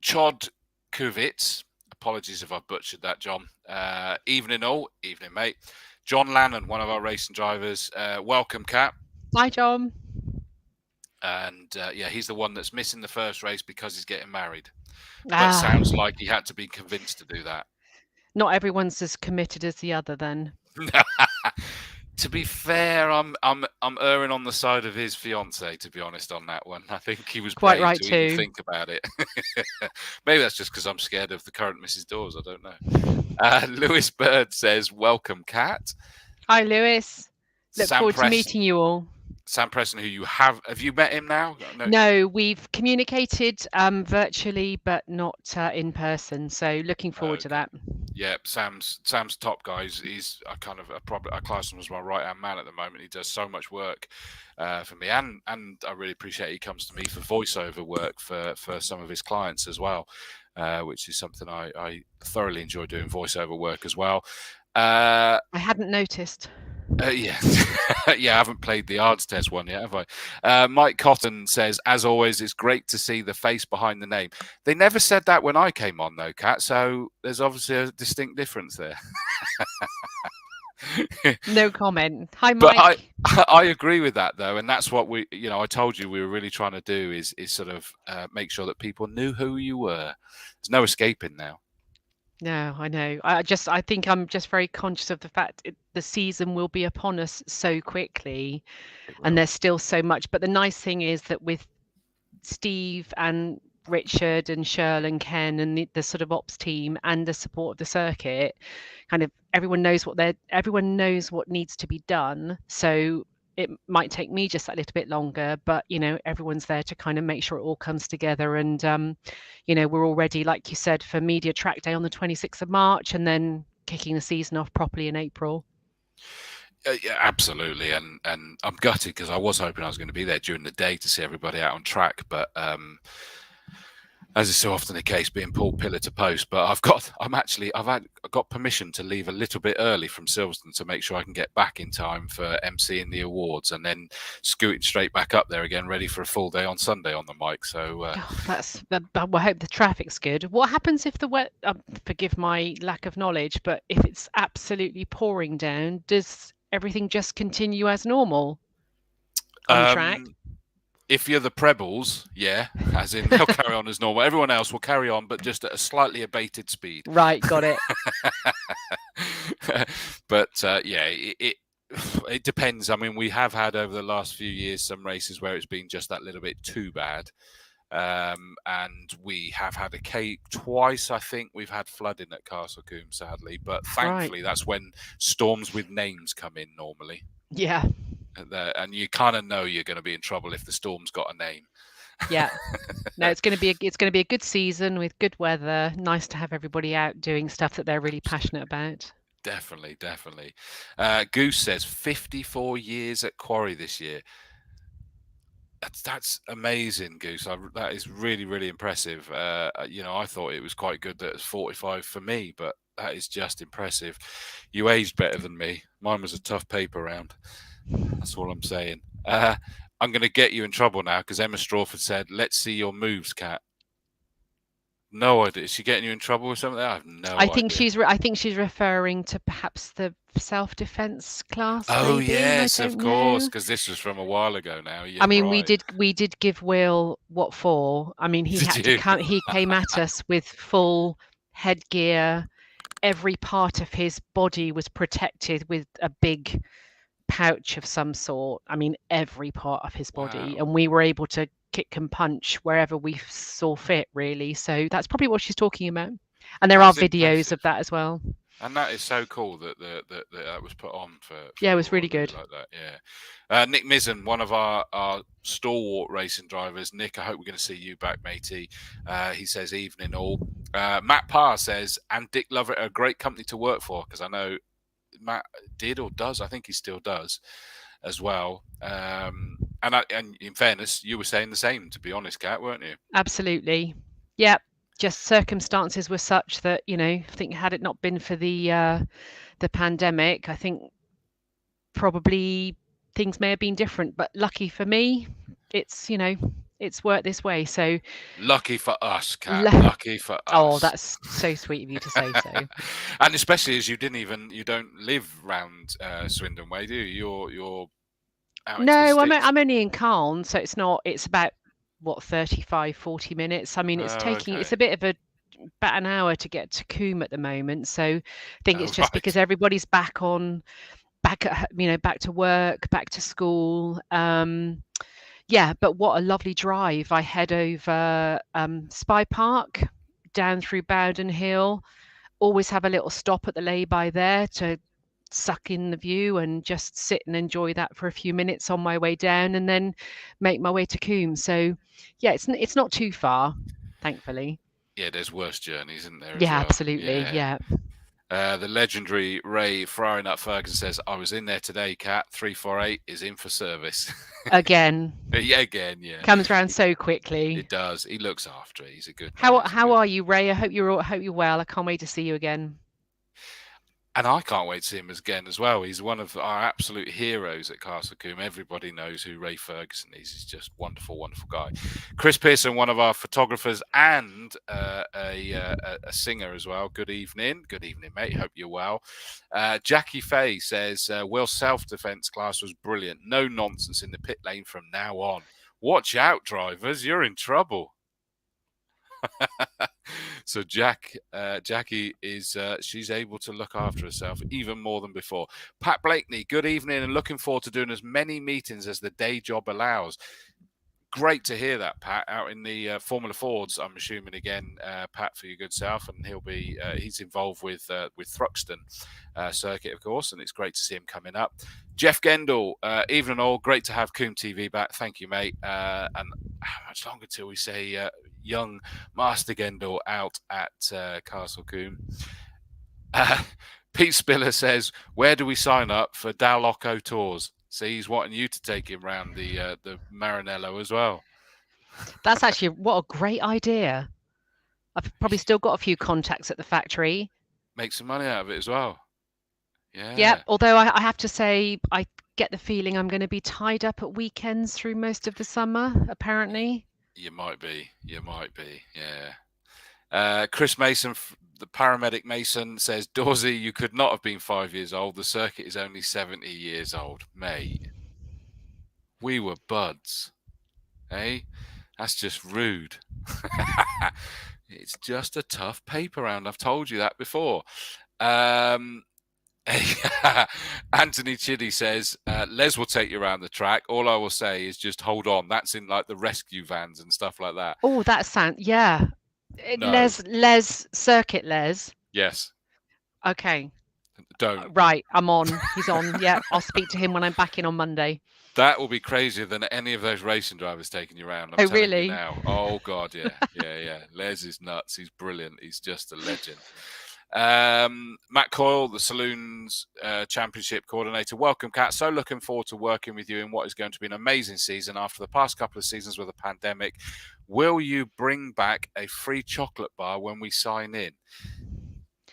S1: Chodkowicz. Apologies if I butchered that, John. Evening all. Evening, mate. John Lannon, one of our racing drivers. Welcome, Kat.
S2: Hi, John.
S1: And yeah, he's the one that's missing the first race because he's getting married. But sounds like he had to be convinced to do that.
S2: Not everyone's as committed as the other, then.
S1: To be fair, I'm erring on the side of his fiance, to be honest, on that one. I think he was
S2: quite right
S1: to
S2: too.
S1: Even think about it. Maybe that's just because I'm scared of the current Mrs. Dawes. I don't know. Lewis Bird says, "Welcome, Kat."
S2: Hi, Lewis. Look forward to meeting you all.
S1: Sam Preston, who you have you met him now?
S2: No, we've communicated virtually, but not in person. So looking forward to that.
S1: Yeah, Sam's top guy. He's a kind of I class him as my right hand man at the moment. He does so much work for me, and I really appreciate he comes to me for voiceover work for some of his clients as well, which is something I thoroughly enjoy doing, voiceover work as well.
S2: I hadn't noticed.
S1: Yeah, yeah, I haven't played the odds test one yet, have I? Mike Cotton says, as always, it's great to see the face behind the name. They never said that when I came on, though, Kat, so there's obviously a distinct difference there.
S2: No comment. Hi, Mike.
S1: But I agree with that, though, and that's what I told you we were really trying to do is sort of make sure that people knew who you were. There's no escaping now.
S2: No, I know. I think I'm just very conscious of the fact the season will be upon us so quickly, and there's still so much. But the nice thing is that with Steve and Richard and Shirl and Ken and the sort of ops team and the support of the circuit, kind of everyone knows what needs to be done. So it might take me just a little bit longer, but everyone's there to kind of make sure it all comes together. And we're all ready, like you said, for Media Track Day on the 26th of March, and then kicking the season off properly in April.
S1: Yeah, absolutely. And I'm gutted because I was hoping I was going to be there during the day to see everybody out on track, but as is so often the case, being pulled pillar to post. But I've got permission to leave a little bit early from Silverstone to make sure I can get back in time for emceeing the awards, and then scooting straight back up there again, ready for a full day on Sunday on the mic. So I
S2: hope the traffic's good. What happens if the wet? Forgive my lack of knowledge, but if it's absolutely pouring down, does everything just continue as normal on track?
S1: If you're the Prebbles, yeah, as in they'll carry on as normal. Everyone else will carry on, but just at a slightly abated speed.
S2: Right, got it.
S1: But yeah, it depends. I mean, we have had over the last few years some races where it's been just that little bit too bad. And we have had twice, I think, we've had flooding at Castle Combe, sadly. But thankfully, that's when storms with names come in normally.
S2: Yeah.
S1: And you kind of know you're going to be in trouble if the storm's got a name.
S2: Yeah. No, it's going to be a good season with good weather. Nice to have everybody out doing stuff that they're really passionate about.
S1: Definitely. Goose says 54 years at Quarry this year. That's amazing, Goose. That is really, really impressive. I thought it was quite good that it's 45 for me, but that is just impressive. You aged better than me. Mine was a tough paper round. That's all I'm saying. I'm going to get you in trouble now because Emma Strawford said, "Let's see your moves, Cat." No idea. Is she getting you in trouble with something? I have no idea.
S2: I think she's referring to perhaps the self-defense class.
S1: Oh
S2: maybe.
S1: yes, of course, because this was from a while ago now. Yeah,
S2: I mean,
S1: right.
S2: we did give Will what for. I mean, he had to come. He came at us with full headgear. Every part of his body was protected with a big pouch of some sort. I mean, every part of his body, and we were able to kick and punch wherever we saw fit, really. So that's probably what she's talking about. And there are videos of that as well.
S1: And that is so cool that that was put on for
S2: yeah, it was really good.
S1: Like that, yeah. Nick Mizzen, one of our stalwart racing drivers. Nick, I hope we're going to see you back, matey. He says, evening all. Matt Parr says, and Dick Lovett are a great company to work for, because I know Matt did or does. I think he still does as well. And in fairness, you were saying the same, to be honest, Kat, weren't you?
S2: Absolutely. Yeah. Just circumstances were such that, I think had it not been for the pandemic, I think probably things may have been different. But lucky for me, it's worked this way. So
S1: lucky for us, Kat. Lucky for us.
S2: Oh, that's so sweet of you to say so.
S1: And especially as you don't live round Swindon way, do you? You're out
S2: No, I'm only in Calne, so it's about 35-40 minutes. I mean, it's a bit of about an hour to get to Combe at the moment. So I think it's just because everybody's back to work, back to school. Yeah, but what a lovely drive. I head over Spy Park, down through Bowden Hill, always have a little stop at the lay-by there to suck in the view and just sit and enjoy that for a few minutes on my way down, and then make my way to Combe. So yeah, it's not too far, thankfully.
S1: Yeah, there's worse journeys, isn't there?
S2: Yeah, absolutely. Yeah.
S1: The legendary Ray Ferrari Nut Ferguson says, I was in there today, Cat. 348 is in for service.
S2: Again.
S1: Yeah, again, yeah.
S2: Comes around so quickly.
S1: It does. He looks after it. He's a good
S2: man. How are you, Ray? I hope you're well. I can't wait to see you again.
S1: And I can't wait to see him again as well. He's one of our absolute heroes at Castle Combe. Everybody knows who Ray Ferguson is. He's just wonderful, wonderful guy. Chris Pearson, one of our photographers and a singer as well. Good evening. Good evening, mate. Hope you're well. Jackie Fay says, Will's self-defense class was brilliant. No nonsense in the pit lane from now on. Watch out, drivers. You're in trouble. So Jackie is she's able to look after herself even more than before. Pat Blakeney, good evening, and looking forward to doing as many meetings as the day job allows. Great to hear that, Pat, out in the Formula Fords, I'm assuming again, Pat, for your good self, and he's involved with Thruxton circuit, of course, and it's great to see him coming up. Jeff Gendall, evening all, great to have Combe TV back. Thank you, mate. And how much longer till we say young Master Gendall out at Castle Combe? Pete Spiller says, where do we sign up for Dall'Occo tours? See, he's wanting you to take him round the Maranello as well.
S2: That's actually what a great idea. I've probably still got a few contacts at the factory.
S1: Make some money out of it as well. Yeah.
S2: Yeah. Although I have to say, I get the feeling I'm going to be tied up at weekends through most of the summer, apparently.
S1: You might be. Yeah. Chris Mason, the paramedic Mason, says, Dawsy, you could not have been 5 years old. The circuit is only 70 years old. Mate, we were buds. Hey, that's just rude. It's just a tough paper round. I've told you that before. Anthony Chiddy says, Les will take you around the track. All I will say is just hold on. That's in like the rescue vans and stuff like that.
S2: Oh, that sound, yeah.
S1: No.
S2: Circuit Les.
S1: Yes.
S2: Okay.
S1: Don't.
S2: Right, I'm on. He's on. Yeah, I'll speak to him when I'm back in on Monday.
S1: That will be crazier than any of those racing drivers taking you around. I'm
S2: Oh,
S1: telling you
S2: really?
S1: now. Oh, God, yeah. Yeah. Les is nuts. He's brilliant. He's just a legend. Matt Coyle, the Saloons Championship Coordinator. Welcome, Cat. So looking forward to working with you in what is going to be an amazing season after the past couple of seasons with a pandemic. Will you bring back a free chocolate bar when we sign in?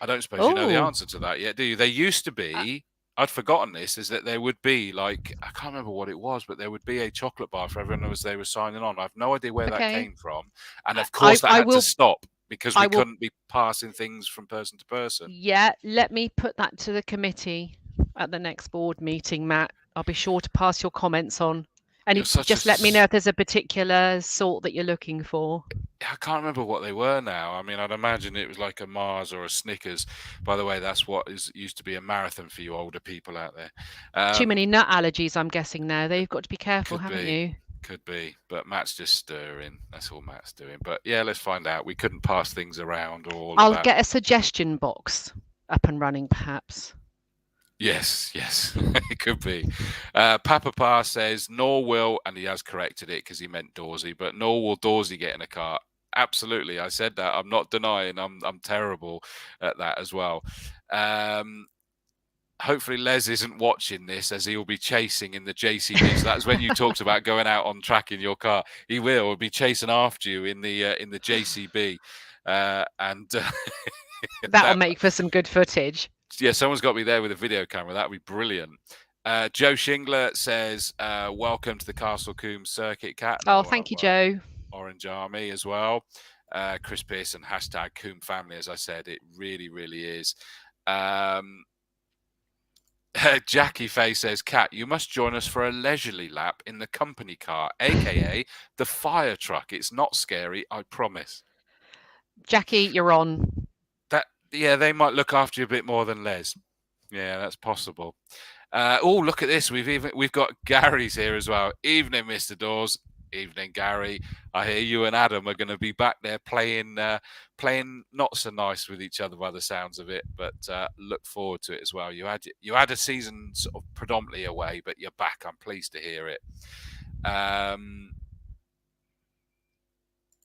S1: I don't suppose you know the answer to that yet, do you? There used to be, I'd forgotten this, is that there would be like, I can't remember what it was, but there would be a chocolate bar for everyone as they were signing on. I've no idea where that came from. And of course that had to stop because we couldn't be passing things from person to person.
S2: Yeah, let me put that to the committee at the next board meeting, Matt. I'll be sure to pass your comments on. And just let me know if there's a particular sort that you're looking for.
S1: I can't remember what they were now. I mean, I'd imagine it was like a Mars or a Snickers. By the way, that's what used to be a marathon for you older people out there.
S2: Too many nut allergies, I'm guessing now. They've got to be careful, haven't you?
S1: Could be, but Matt's just stirring. That's all Matt's doing. But yeah, let's find out. We couldn't pass things around or all
S2: I'll
S1: of that.
S2: get a suggestion box up and running, perhaps.
S1: Yes, it could be. Papa Pa says, nor will, and he has corrected it because he meant Dawsey, but nor will Dawsey get in a car. Absolutely, I said that. I'm not denying I'm terrible at that as well. Hopefully Les isn't watching this as he'll be chasing in the JCB. So that's when you talked about going out on track in your car. He will be chasing after you in the JCB, and
S2: that'll make for some good footage.
S1: Yeah, someone's got to be there with a video camera. That would be brilliant. Joe Shingler says, welcome to the Castle Combe Circuit, Cat.
S2: Oh, thank you, Joe.
S1: Orange Army as well. Chris Pearson, hashtag Combe family, as I said. It really, really is. Jackie Faye says, Cat, you must join us for a leisurely lap in the company car, a.k.a. the fire truck. It's not scary, I promise.
S2: Jackie, you're on.
S1: Yeah, they might look after you a bit more than Les. Yeah, that's possible. Oh, look at this. We've got Gary's here as well. Evening, Mr. Dawes. Evening, Gary. I hear you and Adam are going to be back there playing not so nice with each other by the sounds of it, but look forward to it as well. You had a season sort of predominantly away, but you're back. I'm pleased to hear it.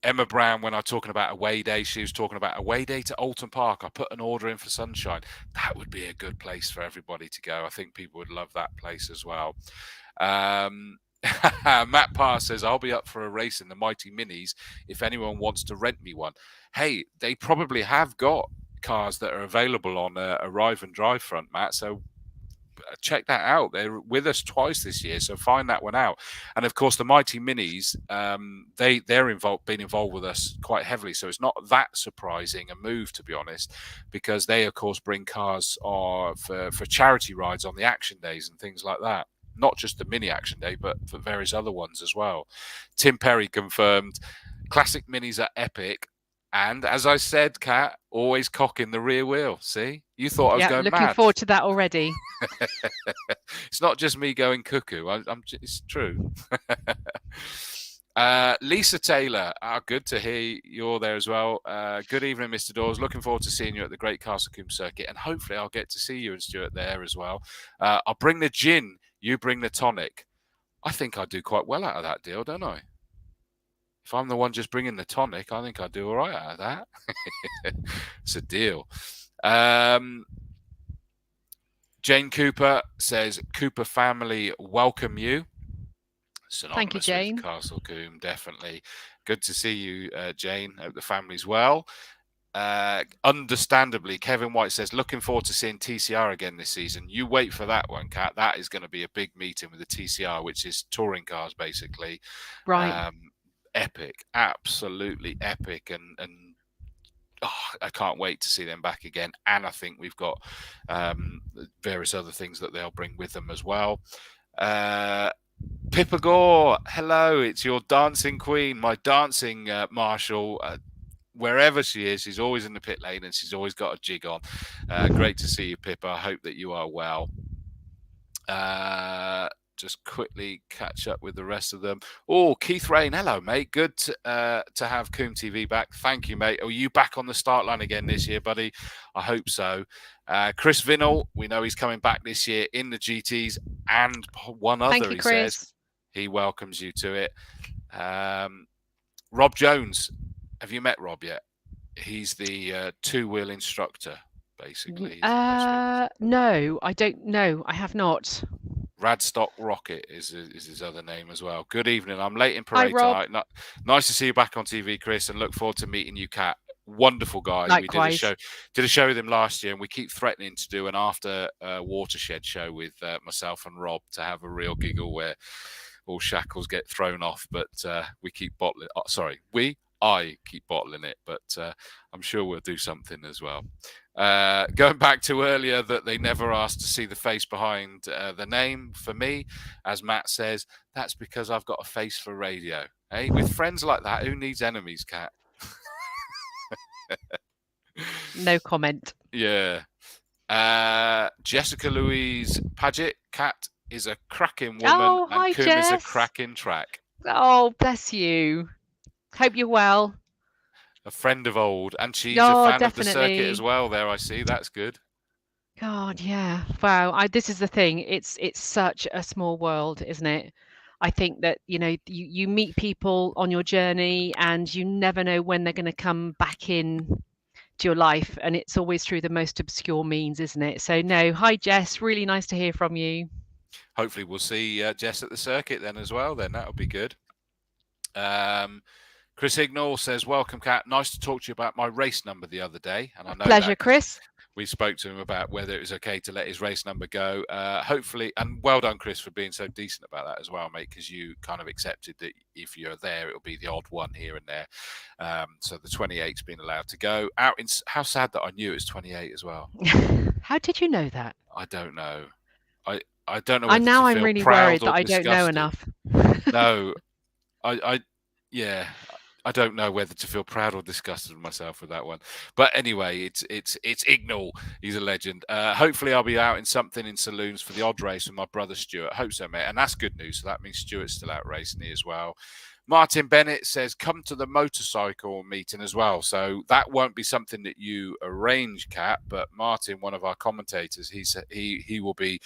S1: Emma Brown, when I'm talking about away day, she was talking about away day to Alton Park. I put an order in for Sunshine. That would be a good place for everybody to go. I think people would love that place as well. Matt Parr says, I'll be up for a race in the Mighty Minis if anyone wants to rent me one. Hey, they probably have got cars that are available on Arrive and Drive front, Matt. So check that out. They're with us twice this year, so find that one out. And of course, the Mighty Minis, they're been involved with us quite heavily, so it's not that surprising a move, to be honest, because they of course bring cars for charity rides on the action days and things like that. Not just the mini action day, but for various other ones as well. Tim Perry confirmed classic minis are epic. And as I said, Kat, always cocking the rear wheel. See? You thought I was going
S2: looking
S1: mad.
S2: Forward to that already.
S1: It's not just me going cuckoo. It's true. Lisa Taylor, good to hear you're there as well. Good evening, Mr. Dawes. Looking forward to seeing you at the Great Castle Combe Circuit. And hopefully I'll get to see you and Stuart there as well. I'll bring the gin. You bring the tonic. I think I do quite well out of that deal, don't I? If I'm the one just bringing the tonic, I think I do all right out of that. It's a deal. Jane Cooper says, Cooper family welcome you. Synonymous
S2: Thank you, Jane.
S1: With Castle Combe, definitely. Good to see you, Jane. Hope the family's well. Understandably, Kevin White says, looking forward to seeing TCR again this season. You wait for that one, Kat. That is going to be a big meeting with the TCR, which is touring cars, basically.
S2: Right.
S1: Epic, absolutely epic, and I can't wait to see them back again. And I think we've got various other things that they'll bring with them as well. Pippa Gore, hello, it's your dancing queen, my dancing marshal. Wherever she is, she's always in the pit lane and she's always got a jig on. Great to see you, Pippa. I hope that you are well. Just quickly catch up with the rest of them. Oh, Keith Rain, hello, mate. Good to have Combe TV back. Thank you, mate. Are you back on the start line again this year, buddy? I hope so. Chris Vinnell, we know he's coming back this year in the GTs and one other,
S2: Thank you,
S1: he
S2: Chris.
S1: says. He welcomes you to it. Rob Jones, have you met Rob yet? He's the two-wheel instructor, basically.
S2: No, I don't know. I have not.
S1: Radstock Rocket is his other name as well. Good evening. I'm late in parade
S2: Hi, Rob.
S1: tonight. Nice to see you back on TV, Chris, and look forward to meeting you, Cat. Wonderful guy.
S2: Likewise.
S1: We did a show with him last year, and we keep threatening to do an after watershed show with myself and Rob to have a real giggle where all shackles get thrown off. But we keep bottling. I keep bottling it, but I'm sure we'll do something as well. Going back to earlier that they never asked to see the face behind the name for me, as Matt says, that's because I've got a face for radio. Hey, with friends like that, who needs enemies, Cat?
S2: No comment.
S1: Yeah. Jessica Louise Paget, Cat is a cracking woman, and Combe is a cracking track.
S2: Oh, bless you. Hope you're well.
S1: A friend of old, and she's a fan of the circuit as well. There, I see. That's good.
S2: God, yeah. Wow. This is the thing. It's such a small world, isn't it? I think that, you meet people on your journey and you never know when they're going to come back in to your life. And it's always through the most obscure means, isn't it? So no, hi, Jess. Really nice to hear from you.
S1: Hopefully we'll see Jess at the circuit then as well. Then that'll be good. Chris Ignall says, welcome, Cat. Nice to talk to you about my race number the other day. And I know
S2: pleasure, Chris.
S1: We spoke to him about whether it was okay to let his race number go. Hopefully, and well done, Chris, for being so decent about that as well, mate, because you kind of accepted that if you're there, it'll be the odd one here and there. So the 28's been allowed to go. How sad that I knew it was 28 as well.
S2: How did you know that?
S1: I don't know. I don't know.
S2: I'm really worried that I don't know enough.
S1: No, yeah. I don't know whether to feel proud or disgusted with myself with that one. But anyway, it's Ignall. He's a legend. Hopefully I'll be out in something in saloons for the odd race with my brother Stuart. Hope so, mate. And that's good news. So that means Stuart's still out racing here as well. Martin Bennett says, come to the motorcycle meeting as well. So that won't be something that you arrange, Cat. But Martin, one of our commentators, he will be,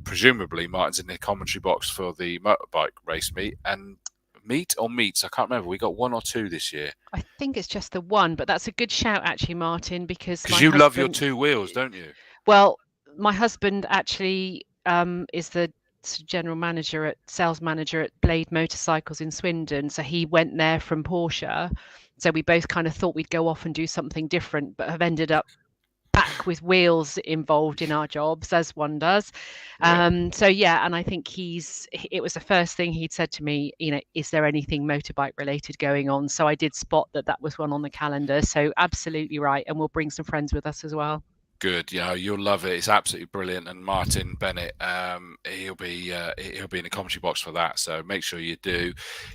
S1: presumably Martin's in the commentary box for the motorbike race meet. And meets, I can't remember. We got one or two this year.
S2: I think it's just the one, but that's a good shout, actually, Martin, because
S1: you love your two wheels, don't you?
S2: Well, my husband actually is the general manager sales manager at Blade Motorcycles in Swindon. So he went there from Porsche. So we both kind of thought we'd go off and do something different, but have ended up back with wheels involved in our jobs, as one does. Yeah. So yeah, and I think it was the first thing he'd said to me, is there anything motorbike related going on? So I did spot that was one on the calendar. So absolutely right, and we'll bring some friends with us as well.
S1: Good, you'll love it. It's absolutely brilliant. And Martin Bennett, he'll be in the commentary box for that. So make sure you do.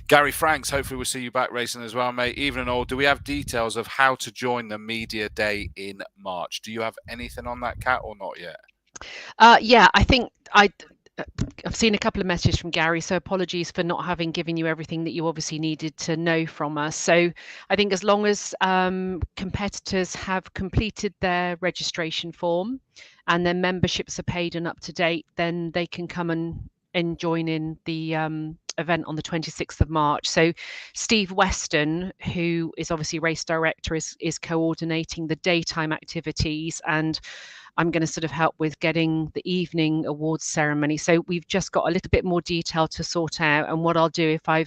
S1: Gary Franks, hopefully we'll see you back racing as well, mate. Even and all, do we have details of how to join the media day in March? Do you have anything on that, Cat, or not yet?
S2: Yeah, I think I've seen a couple of messages from Gary, so apologies for not having given you everything that you obviously needed to know from us. So I think as long as competitors have completed their registration form and their memberships are paid and up to date, then they can come and join in the event on the 26th of March. So Steve Weston, who is obviously race director, is coordinating the daytime activities, and I'm going to sort of help with getting the evening awards ceremony. So we've just got a little bit more detail to sort out. And what I'll do, I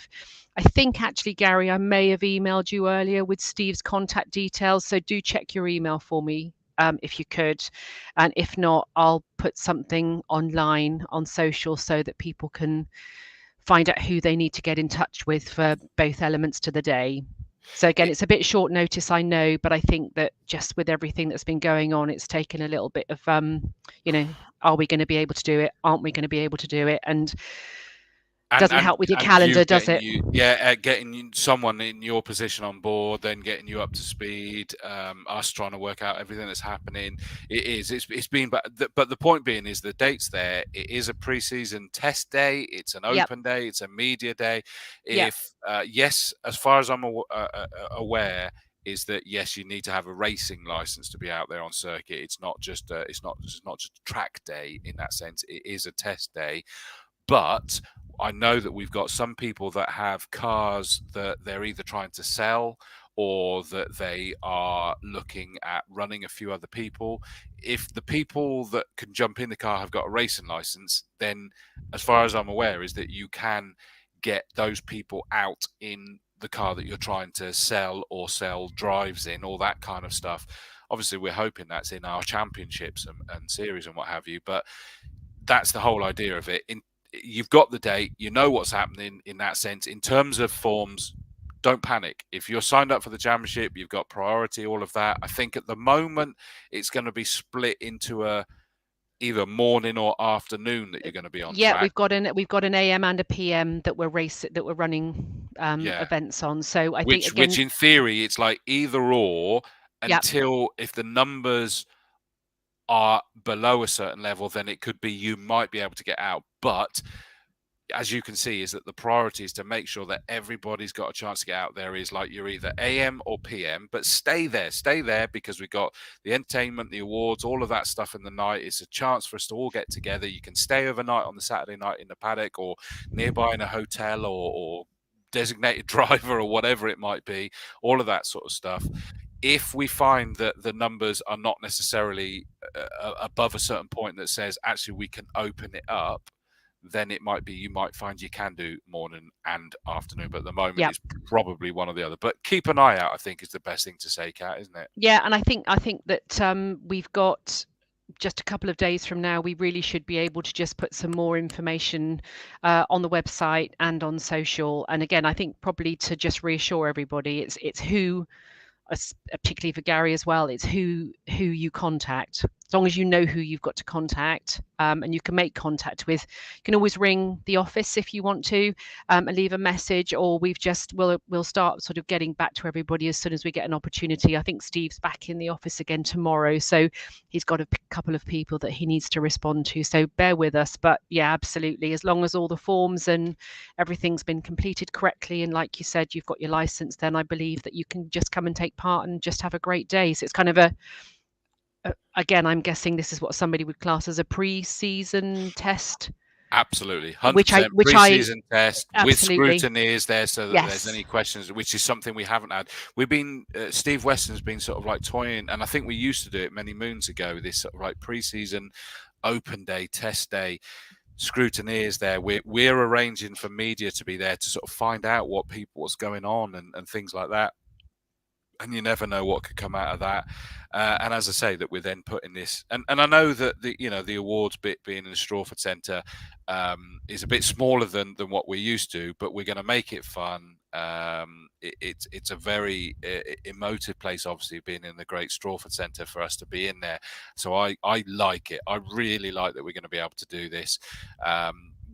S2: think actually, Gary, I may have emailed you earlier with Steve's contact details. So do check your email for me if you could. And if not, I'll put something online on social so that people can find out who they need to get in touch with for both elements to the day. So again, it's a bit short notice, I know, but I think that just with everything that's been going on, it's taken a little bit of, are we going to be able to do it? Aren't we going to be able to do it? And Doesn't help with your calendar, does it?
S1: Getting someone in your position on board, then getting you up to speed, us trying to work out everything that's happening. It's been, but the point being is the date's there. It is a pre-season test day. It's an open day. It's a media day. Yes, as far as I'm aware, is that yes, you need to have a racing license to be out there on circuit. It's not just a track day in that sense. It is a test day, but I know that we've got some people that have cars that they're either trying to sell or that they are looking at running a few other people. If the people that can jump in the car have got a racing license, then as far as I'm aware is that you can get those people out in the car that you're trying to sell or sell drives in, all that kind of stuff. Obviously, we're hoping that's in our championships and series and what have you, but that's the whole idea of it. You've got the date, you know what's happening in that sense. In terms of forms, don't panic. If you're signed up for the championship, you've got priority, all of that. I think at the moment it's going to be split into either morning or afternoon that you're going to be on track.
S2: We've got an AM and a PM that we're running events on. So I think again,
S1: which in theory it's like either or until if the numbers are below a certain level, then it could be you might be able to get out. But as you can see, is that the priority is to make sure that everybody's got a chance to get out there. Is like you're either AM or PM, but stay there because we've got the entertainment, the awards, all of that stuff in the night. It's a chance for us to all get together. You can stay overnight on the Saturday night in the paddock or nearby in a hotel or designated driver or whatever it might be, all of that sort of stuff. If we find that the numbers are not necessarily above a certain point that says actually we can open it up, then it might be you might find you can do morning and afternoon. But at the moment, it's probably one or the other. But keep an eye out, I think, is the best thing to say, Kat, isn't it?
S2: Yeah, and I think that we've got just a couple of days from now, we really should be able to just put some more information on the website and on social. And again, I think probably to just reassure everybody, it's who, particularly for Gary as well, it's who you contact. As long as you know who you've got to contact, and you can make contact with, you can always ring the office if you want to, and leave a message, or we'll start sort of getting back to everybody as soon as we get an opportunity. I think Steve's back in the office again tomorrow, so he's got a couple of people that he needs to respond to, so bear with us. But yeah, absolutely, as long as all the forms and everything's been completed correctly, and like you said, you've got your license, then I believe that you can just come and take part and just have a great day. So it's kind of again, I'm guessing this is what somebody would class as a pre-season test.
S1: Absolutely, 100% pre-season test with scrutineers there, so that there's any questions, which is something we haven't had. We've been Steve Weston's been sort of like toying, and I think we used to do it many moons ago. This sort of like pre-season open day, test day, scrutineers there. We're arranging for media to be there to sort of find out what's going on and things like that. And you never know what could come out of that. And as I say, that we're then putting this, and I know that the awards bit being in the Strawford Centre is a bit smaller than what we're used to, but we're going to make it fun. It's a very emotive place, obviously, being in the great Strawford Centre for us to be in there. So I like it. I really like that we're going to be able to do this.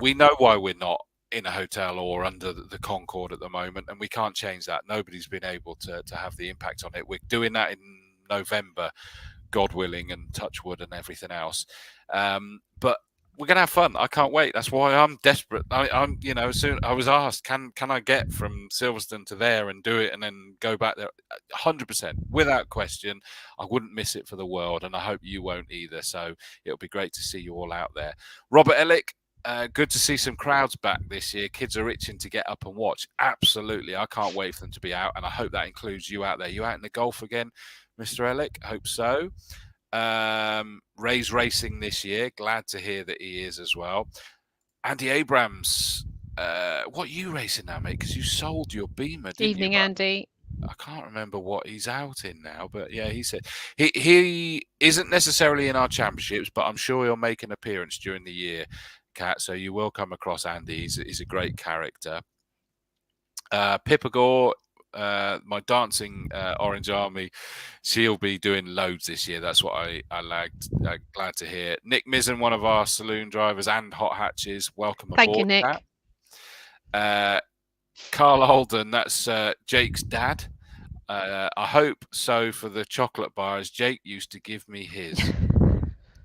S1: We know why we're not in a hotel or under the Concorde at the moment, and we can't change that. Nobody's been able to have the impact on it. We're doing that in November, God willing, and touch wood and everything else. But we're gonna have fun. I can't wait. That's why I'm desperate. I'm soon I was asked, can I get from Silverstone to there and do it and then go back there? 100%, without question. I wouldn't miss it for the world, and I hope you won't either. So it'll be great to see you all out there. Robert Ellick, good to see some crowds back this year. Kids are itching to get up and watch. Absolutely. I can't wait for them to be out, and I hope that includes you out there. You out in the golf again, Mr. Ellick? Hope so. Ray's racing this year. Glad to hear that he is as well. Andy Abrams, what are you racing now, mate? Because you sold your Beamer, didn't
S2: Evening,
S1: you?
S2: Andy.
S1: I can't remember what he's out in now, but yeah, he said he isn't necessarily in our championships, but I'm sure he'll make an appearance during the year, Cat. So you will come across Andy. He's a great character. Pippa Gore, my dancing Orange Army, she'll be doing loads this year. That's what I lagged. Glad to hear. Nick Mizzen, one of our saloon drivers and hot hatches, welcome aboard.
S2: Thank you, Nick.
S1: Kat. Carl Holden, that's Jake's dad. I hope so for the chocolate bars. Jake used to give me his.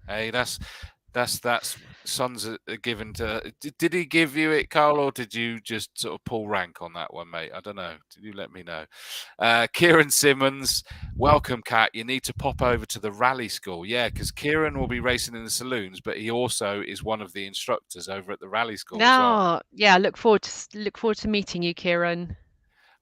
S1: Hey, that's sons are given to. Did he give you it, Carl, or did you just sort of pull rank on that one, mate? I don't know. Did you let me know? Kieran Simmons, welcome, Cat. You need to pop over to the rally school, yeah, because Kieran will be racing in the saloons, but he also is one of the instructors over at the rally school as well.
S2: No, yeah, look forward to meeting you, Kieran.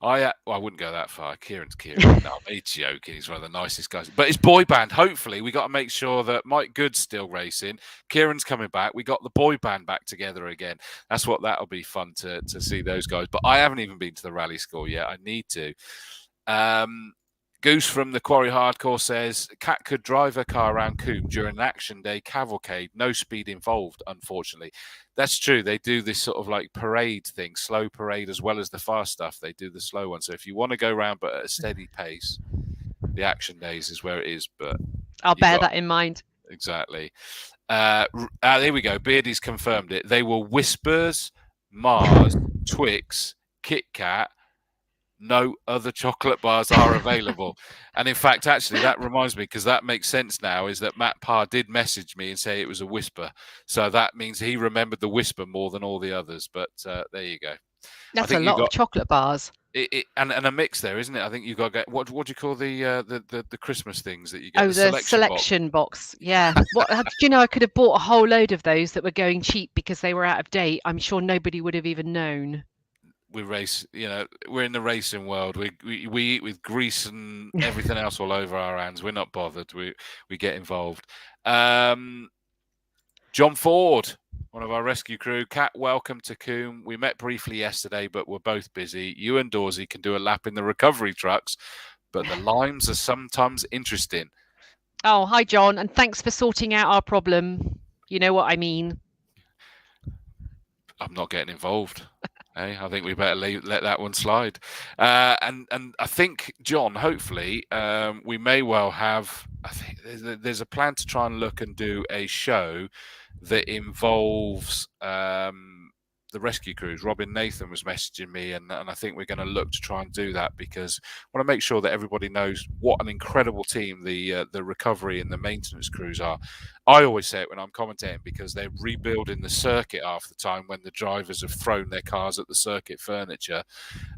S1: I wouldn't go that far. Kieran's Kieran. No, I'm joking. He's one of the nicest guys. But it's boy band. Hopefully, we got to make sure that Mike Good's still racing. Kieran's coming back. We got the boy band back together again. That's what that'll be fun to see those guys. But I haven't even been to the rally school yet. I need to. Goose from the Quarry Hardcore says, Cat could drive a car around Combe during an action day cavalcade. No speed involved, unfortunately. That's true. They do this sort of like parade thing, slow parade, as well as the fast stuff. They do the slow one. So if you want to go around but at a steady pace, the action days is where it is. But
S2: I'll bear that in mind.
S1: Exactly. There we go. Beardy's confirmed it. They were Whispers, Mars, Twix, Kit Kat. No other chocolate bars are available. And in fact, actually, that reminds me, because that makes sense now, is that Matt Parr did message me and say it was a Whisper. So that means he remembered the Whisper more than all the others. But there you go.
S2: That's a lot of chocolate bars.
S1: And a mix there, isn't it? I think you've got to get, what do you call the Christmas things that you get?
S2: Oh, the selection box. Yeah. Do you know, I could have bought a whole load of those that were going cheap because they were out of date. I'm sure nobody would have even known.
S1: We race, we're in the racing world. We eat with grease and everything else all over our hands. We're not bothered. We get involved. John Ford, one of our rescue crew. Cat, welcome to Combe. We met briefly yesterday, but we're both busy. You and Dawsey can do a lap in the recovery trucks, but the limes are sometimes interesting.
S2: Oh, hi, John, and thanks for sorting out our problem. You know what I mean.
S1: I'm not getting involved. Hey, I think we better let that one slide. And I think, John, hopefully, we may well have, I think there's a plan to try and look and do a show that involves the rescue crews. Robin Nathan was messaging me, and I think we're going to look to try and do that, because I want to make sure that everybody knows what an incredible team the recovery and the maintenance crews are. I always say it when I'm commentating, because they're rebuilding the circuit half the time when the drivers have thrown their cars at the circuit furniture.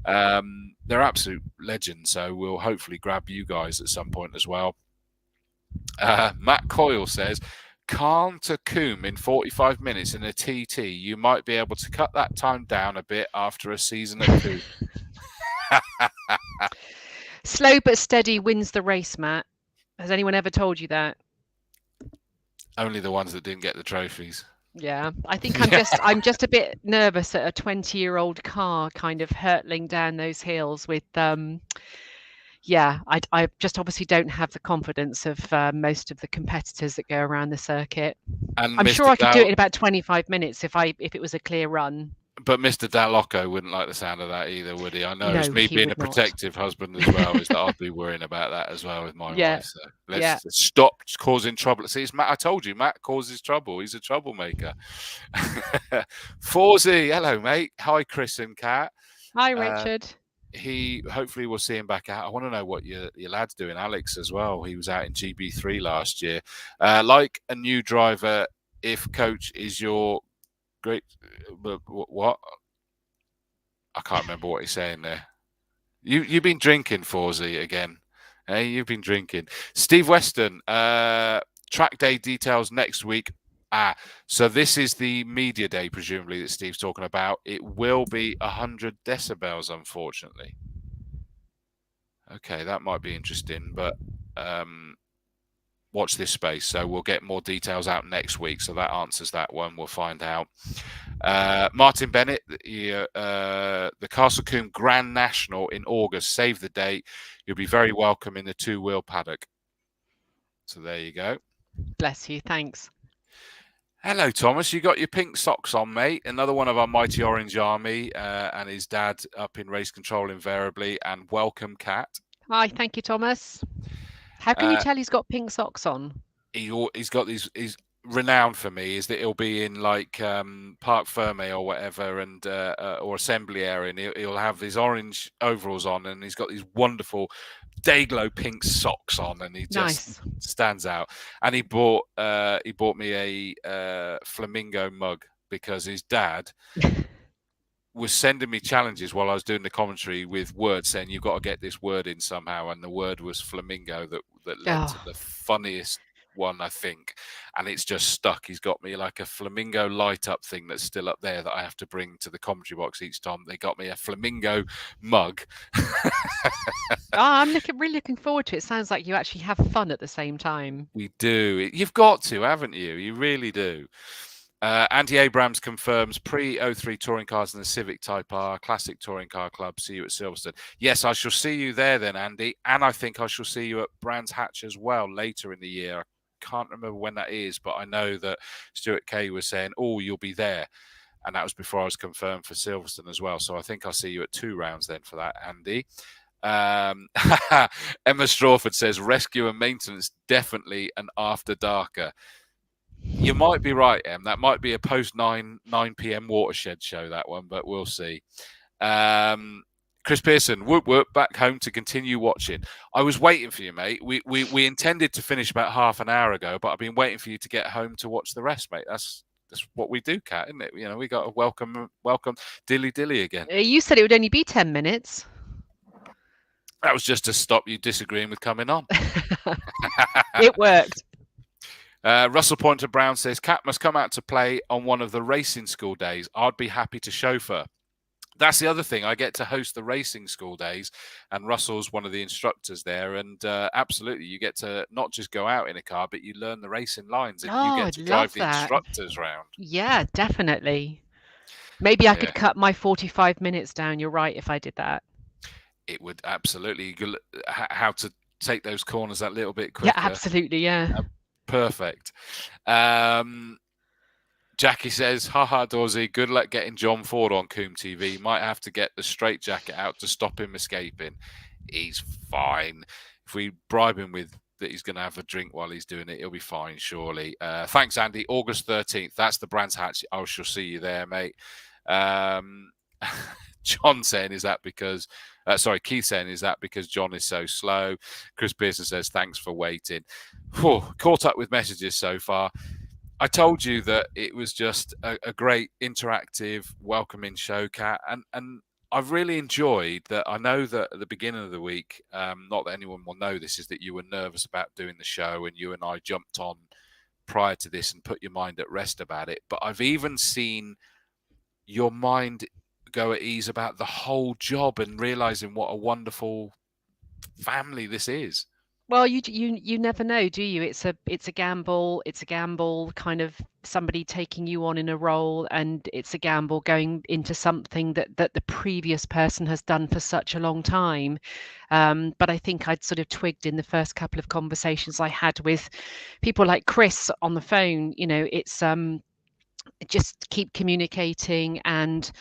S1: They're absolute legends, so we'll hopefully grab you guys at some point as well. Matt Coyle says, Calm to Combe in 45 minutes in a TT. You might be able to cut that time down a bit after a season at Combe.
S2: Slow but steady wins the race, Matt. Has anyone ever told you that?
S1: Only the ones that didn't get the trophies.
S2: Yeah, I think I'm just a bit nervous at a 20-year-old car kind of hurtling down those hills with yeah, I just obviously don't have the confidence of most of the competitors that go around the circuit. And I'm sure I could do it in about 25 minutes if it was a clear run.
S1: But Mr. Dall'Occo wouldn't like the sound of that either, would he? I know, it's me being a protective husband as well, is that I'll be worrying about that as well with my wife. So let's stop causing trouble. See, it's Matt. I told you, Matt causes trouble. He's a troublemaker. Forzy, hello, mate. Hi, Chris and Kat.
S2: Hi, Richard.
S1: Hopefully we'll see him back out. I want to know what your lad's doing, Alex, as well. He was out in GB3 last year. Like a new driver, if coach is your great, what? I can't remember what he's saying there. You've been drinking, Forzy, again. Hey, you've been drinking. Steve Weston, track day details next week. So this is the media day, presumably, that Steve's talking about. It will be 100 decibels, unfortunately. Okay, that might be interesting, but watch this space. So we'll get more details out next week. So that answers that one. We'll find out. Martin Bennett, the Castle Combe Grand National in August. Save the date. You'll be very welcome in the two-wheel paddock. So there you go.
S2: Bless you. Thanks.
S1: Hello, Thomas. You got your pink socks on, mate. Another one of our mighty Orange Army and his dad up in race control invariably. And welcome, Cat.
S2: Hi, thank you, Thomas. How can you tell he's got pink socks on?
S1: He's got these. renowned for me is that he'll be in like Parc Ferme or whatever, and or assembly area, and he'll have his orange overalls on, and he's got these wonderful day-glow pink socks on, and he just
S2: Nice.
S1: stands out. And he bought me a flamingo mug because his dad was sending me challenges while I was doing the commentary with words saying you've got to get this word in somehow, and the word was flamingo that led to the funniest one, I think, and it's just stuck. He's got me like a flamingo light up thing that's still up there that I have to bring to the commentary box each time. They got me a flamingo mug.
S2: I'm really looking forward to it. Sounds like you actually have fun at the same time.
S1: We do. You've got to, haven't you? You really do. Andy Abrams confirms pre-03 touring cars in the Civic Type R, Classic Touring Car Club. See you at Silverstone. Yes, I shall see you there then, Andy. And I think I shall see you at Brands Hatch as well later in the year. I can't remember when that is, but I know that Stuart Kay was saying, oh, you'll be there. And that was before I was confirmed for Silverstone as well. So I think I'll see you at 2 rounds then for that, Andy. Emma Strawford says, rescue and maintenance, definitely an after darker. You might be right, Em. That might be a post 9 p.m. watershed show, that one, but we'll see. Chris Pearson, whoop whoop, back home to continue watching. I was waiting for you, mate. We intended to finish about half an hour ago, but I've been waiting for you to get home to watch the rest, mate. That's what we do, Kat, isn't it? You know, we got to welcome Dilly again.
S2: You said it would only be 10 minutes.
S1: That was just to stop you disagreeing with coming on.
S2: It worked.
S1: Russell Pointer Brown says, Cat must come out to play on one of the racing school days. I'd be happy to chauffeur. That's the other thing. I get to host the racing school days, and Russell's one of the instructors there. And absolutely, you get to not just go out in a car, but you learn the racing lines, and you get to drive the instructors round.
S2: Yeah, definitely. Maybe I could cut my 45 minutes down. You're right, if I did that.
S1: It would absolutely. How to take those corners that little bit quicker.
S2: Yeah, absolutely, yeah.
S1: Perfect. Jackie says, haha, Dawesy, good luck getting John Ford on Combe TV. Might have to get the straight jacket out to stop him escaping. He's fine. If we bribe him with that he's going to have a drink while he's doing it, he'll be fine, surely. Thanks, Andy. August 13th. That's the Brands Hatch. I shall see you there, mate. John saying, is that because... Keith saying, is that because John is so slow? Chris Pearson says, thanks for waiting. Whew, caught up with messages so far. I told you that it was just a great interactive, welcoming show, Kat. And I've really enjoyed that. I know that at the beginning of the week, not that anyone will know this, is that you were nervous about doing the show, and you and I jumped on prior to this and put your mind at rest about it. But I've even seen your mind go at ease about the whole job and realizing what a wonderful family this is.
S2: Well, you never know, do you? It's a gamble. It's a gamble, kind of somebody taking you on in a role, and it's a gamble going into something that the previous person has done for such a long time. But I think I'd sort of twigged in the first couple of conversations I had with people like Chris on the phone. You know, it's just keep communicating, and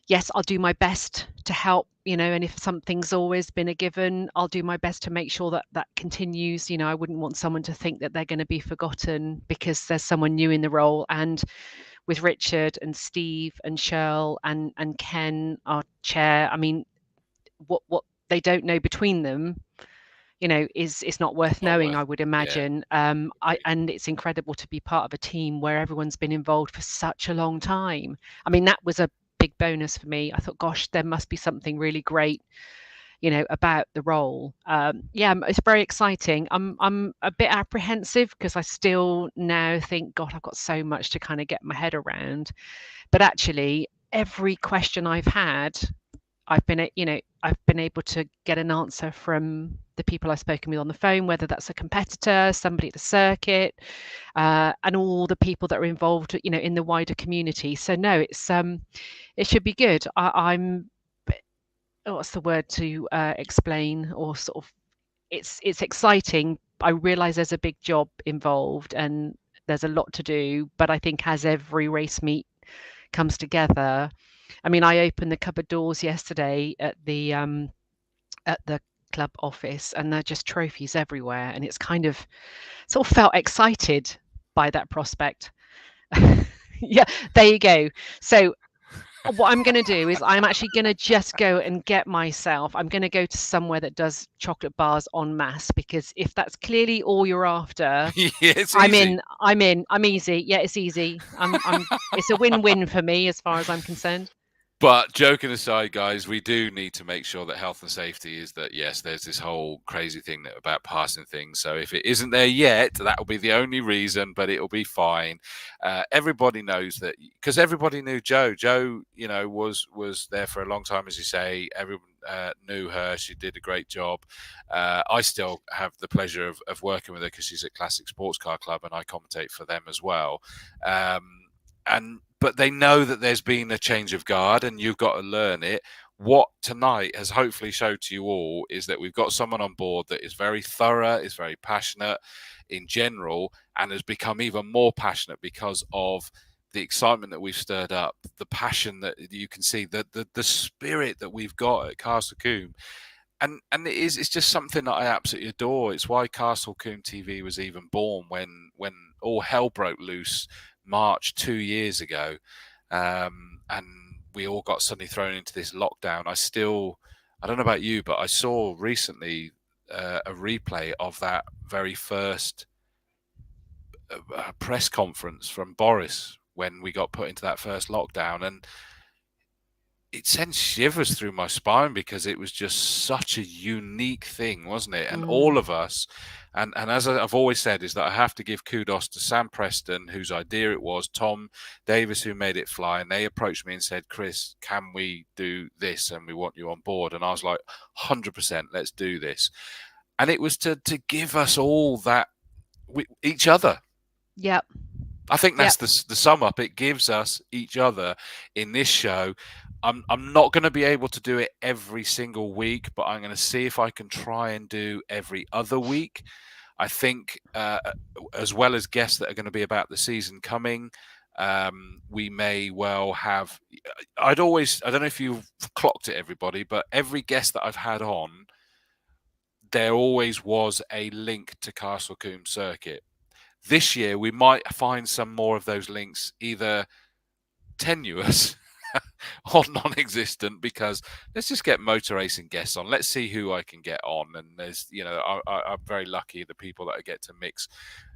S2: yes, I'll do my best to help, you know, and if something's always been a given, I'll do my best to make sure that that continues. You know, I wouldn't want someone to think that they're going to be forgotten because there's someone new in the role. And with Richard and Steve and Cheryl and Ken, our chair, I mean, what they don't know between them, you know, it's not worth knowing, I would imagine. Yeah. And it's incredible to be part of a team where everyone's been involved for such a long time. I mean, that was a big bonus for me. I thought, gosh, there must be something really great, you know, about the role. Yeah, it's very exciting. I'm a bit apprehensive because I still now think, God, I've got so much to kind of get my head around. But actually, every question I've had, I've been able to get an answer from the people I've spoken with on the phone, whether that's a competitor, somebody at the circuit, and all the people that are involved, you know, in the wider community. So no, it should be good. I'm what's the word to explain, or sort of, it's exciting. I realize there's a big job involved and there's a lot to do, but I think as every race meet comes together, I mean, I opened the cupboard doors yesterday at the club office, and they're just trophies everywhere, and it's kind of sort of felt excited by that prospect. Yeah, there you go. So what I'm going to do is I'm actually going to just go and get myself, I'm going to go to somewhere that does chocolate bars en masse, because if that's clearly all you're after,
S1: Yeah, it's
S2: I'm
S1: easy.
S2: in, I'm easy. Yeah, it's easy. It's a win-win for me as far as I'm concerned.
S1: But joking aside, guys, we do need to make sure that health and safety is that, yes, there's this whole crazy thing about passing things. So if it isn't there yet, that will be the only reason, but it'll be fine. Everybody knows that, because everybody knew Jo. Jo, was there for a long time, as you say. Everyone knew her. She did a great job. I still have the pleasure of working with her because she's at Classic Sports Car Club and I commentate for them as well. But they know that there's been a change of guard and you've got to learn it. What tonight has hopefully showed to you all is that we've got someone on board that is very thorough, is very passionate in general, and has become even more passionate because of the excitement that we've stirred up, the passion that you can see, the spirit that we've got at Castle Combe. And it's just something that I absolutely adore. It's why Castle Combe TV was even born when all hell broke loose March 2 years ago, and we all got suddenly thrown into this lockdown. I don't know about you, but I saw recently a replay of that very first press conference from Boris when we got put into that first lockdown, and it sent shivers through my spine because it was just such a unique thing, wasn't it? And all of us, and as I've always said, is that I have to give kudos to Sam Preston, whose idea it was, Tom Davis, who made it fly, and they approached me and said, Chris, can we do this? And we want you on board. And I was like, 100%, let's do this. And it was to give us all that, each other.
S2: Yep.
S1: I think that's the sum up. It gives us each other in this show. I'm not going to be able to do it every single week, but I'm going to see if I can try and do every other week. I think as well as guests that are going to be about the season coming, we may well have, I don't know if you've clocked it, everybody, but every guest that I've had on, there always was a link to Castle Combe Circuit. This year, we might find some more of those links either tenuous or non-existent, because let's just get motor racing guests on. Let's see who I can get on. And there's, I'm very lucky the people that I get to mix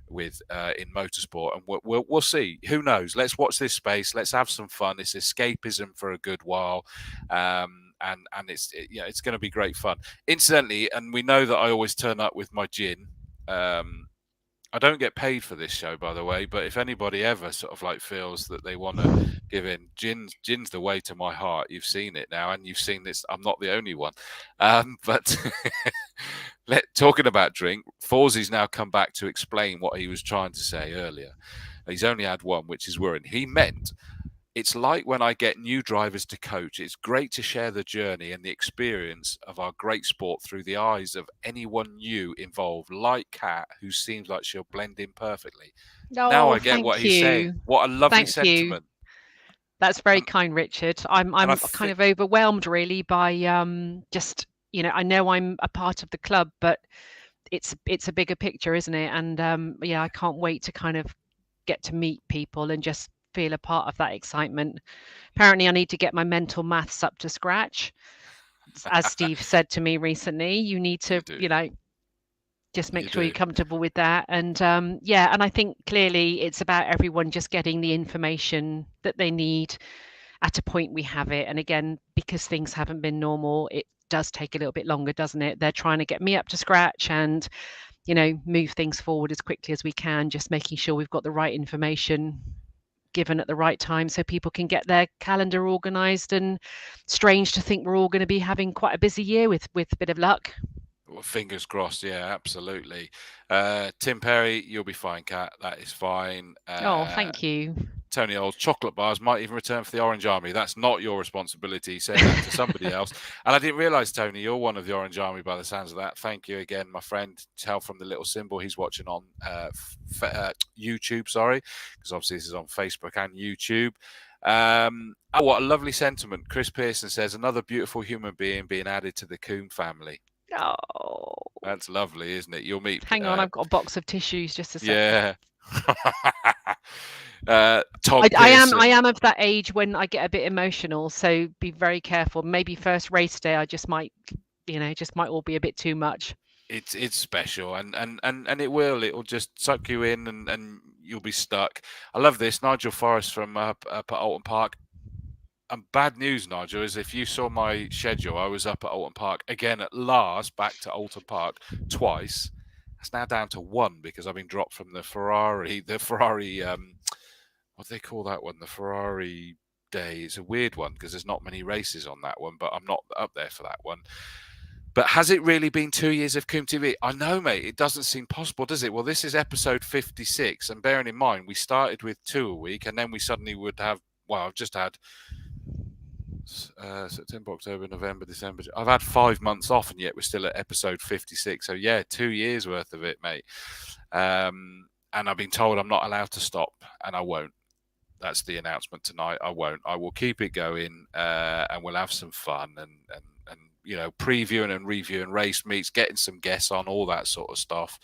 S1: with in motorsport, and we'll see. Who knows? Let's watch this space. Let's have some fun. It's escapism for a good while. And it's going to be great fun. Incidentally, and we know that I always turn up with my gin. I don't get paid for this show, by the way, but if anybody ever sort of like feels that they want to give in, gin's the way to my heart. You've seen it now, and you've seen this. I'm not the only one. But talking about drink, Forzie's now come back to explain what he was trying to say earlier. He's only had one, which is worrying. He meant, it's like when I get new drivers to coach, it's great to share the journey and the experience of our great sport through the eyes of anyone new involved, like Cat, who seems like she'll blend in perfectly. Now I get what he's saying. What a lovely sentiment.
S2: That's very kind, Richard. I'm kind of overwhelmed, really, by just, I know I'm a part of the club, but it's a bigger picture, isn't it? And I can't wait to kind of get to meet people and just feel a part of that excitement. Apparently I need to get my mental maths up to scratch. As Steve said to me recently, you need to, just make sure you're comfortable with that. And and I think clearly it's about everyone just getting the information that they need at a point we have it. And again, because things haven't been normal, it does take a little bit longer, doesn't it? They're trying to get me up to scratch and move things forward as quickly as we can, just making sure we've got the right information given at the right time so people can get their calendar organized. And strange to think we're all going to be having quite a busy year with a bit of luck.
S1: Well, fingers crossed. Yeah, absolutely. Tim Perry, you'll be fine, Kat. That is fine.
S2: Thank you.
S1: Tony Old, chocolate bars might even return for the Orange Army. That's not your responsibility. Say that to somebody else. And I didn't realise, Tony, you're one of the Orange Army by the sounds of that. Thank you again, my friend. Tell from the little symbol he's watching on YouTube, because obviously this is on Facebook and YouTube. What a lovely sentiment. Chris Pearson says, another beautiful human being added to the Combe family.
S2: Oh,
S1: That's lovely, isn't it? You'll meet.
S2: hang on, I've got a box of tissues. Just a sec.
S1: Yeah. Todd
S2: I am
S1: Pearson.
S2: of that age when I get a bit emotional, so be very careful. Maybe first race day, I just might, just might all be a bit too much.
S1: It's special, and it'll just suck you in, and you'll be stuck. I love this. Nigel Forrest from up at Alton Park. And bad news, Nigel, is if you saw my schedule, I was up at Alton Park again at last, back to Alton Park twice. It's now down to one because I've been dropped from the Ferrari. What do they call that one? The Ferrari day. It's a weird one because there's not many races on that one, but I'm not up there for that one. But has it really been 2 years of Combe TV? I know, mate. It doesn't seem possible, does it? Well, this is episode 56. And bearing in mind, we started with 2 a week, and then we suddenly would have, well, I've just had September, October, November, December. I've had 5 months off, and yet we're still at episode 56. So, yeah, 2 years worth of it, mate. And I've been told I'm not allowed to stop, and I won't. That's the announcement tonight. I won't. I will keep it going, and we'll have some fun and previewing and reviewing race meets, getting some guests on, all that sort of stuff.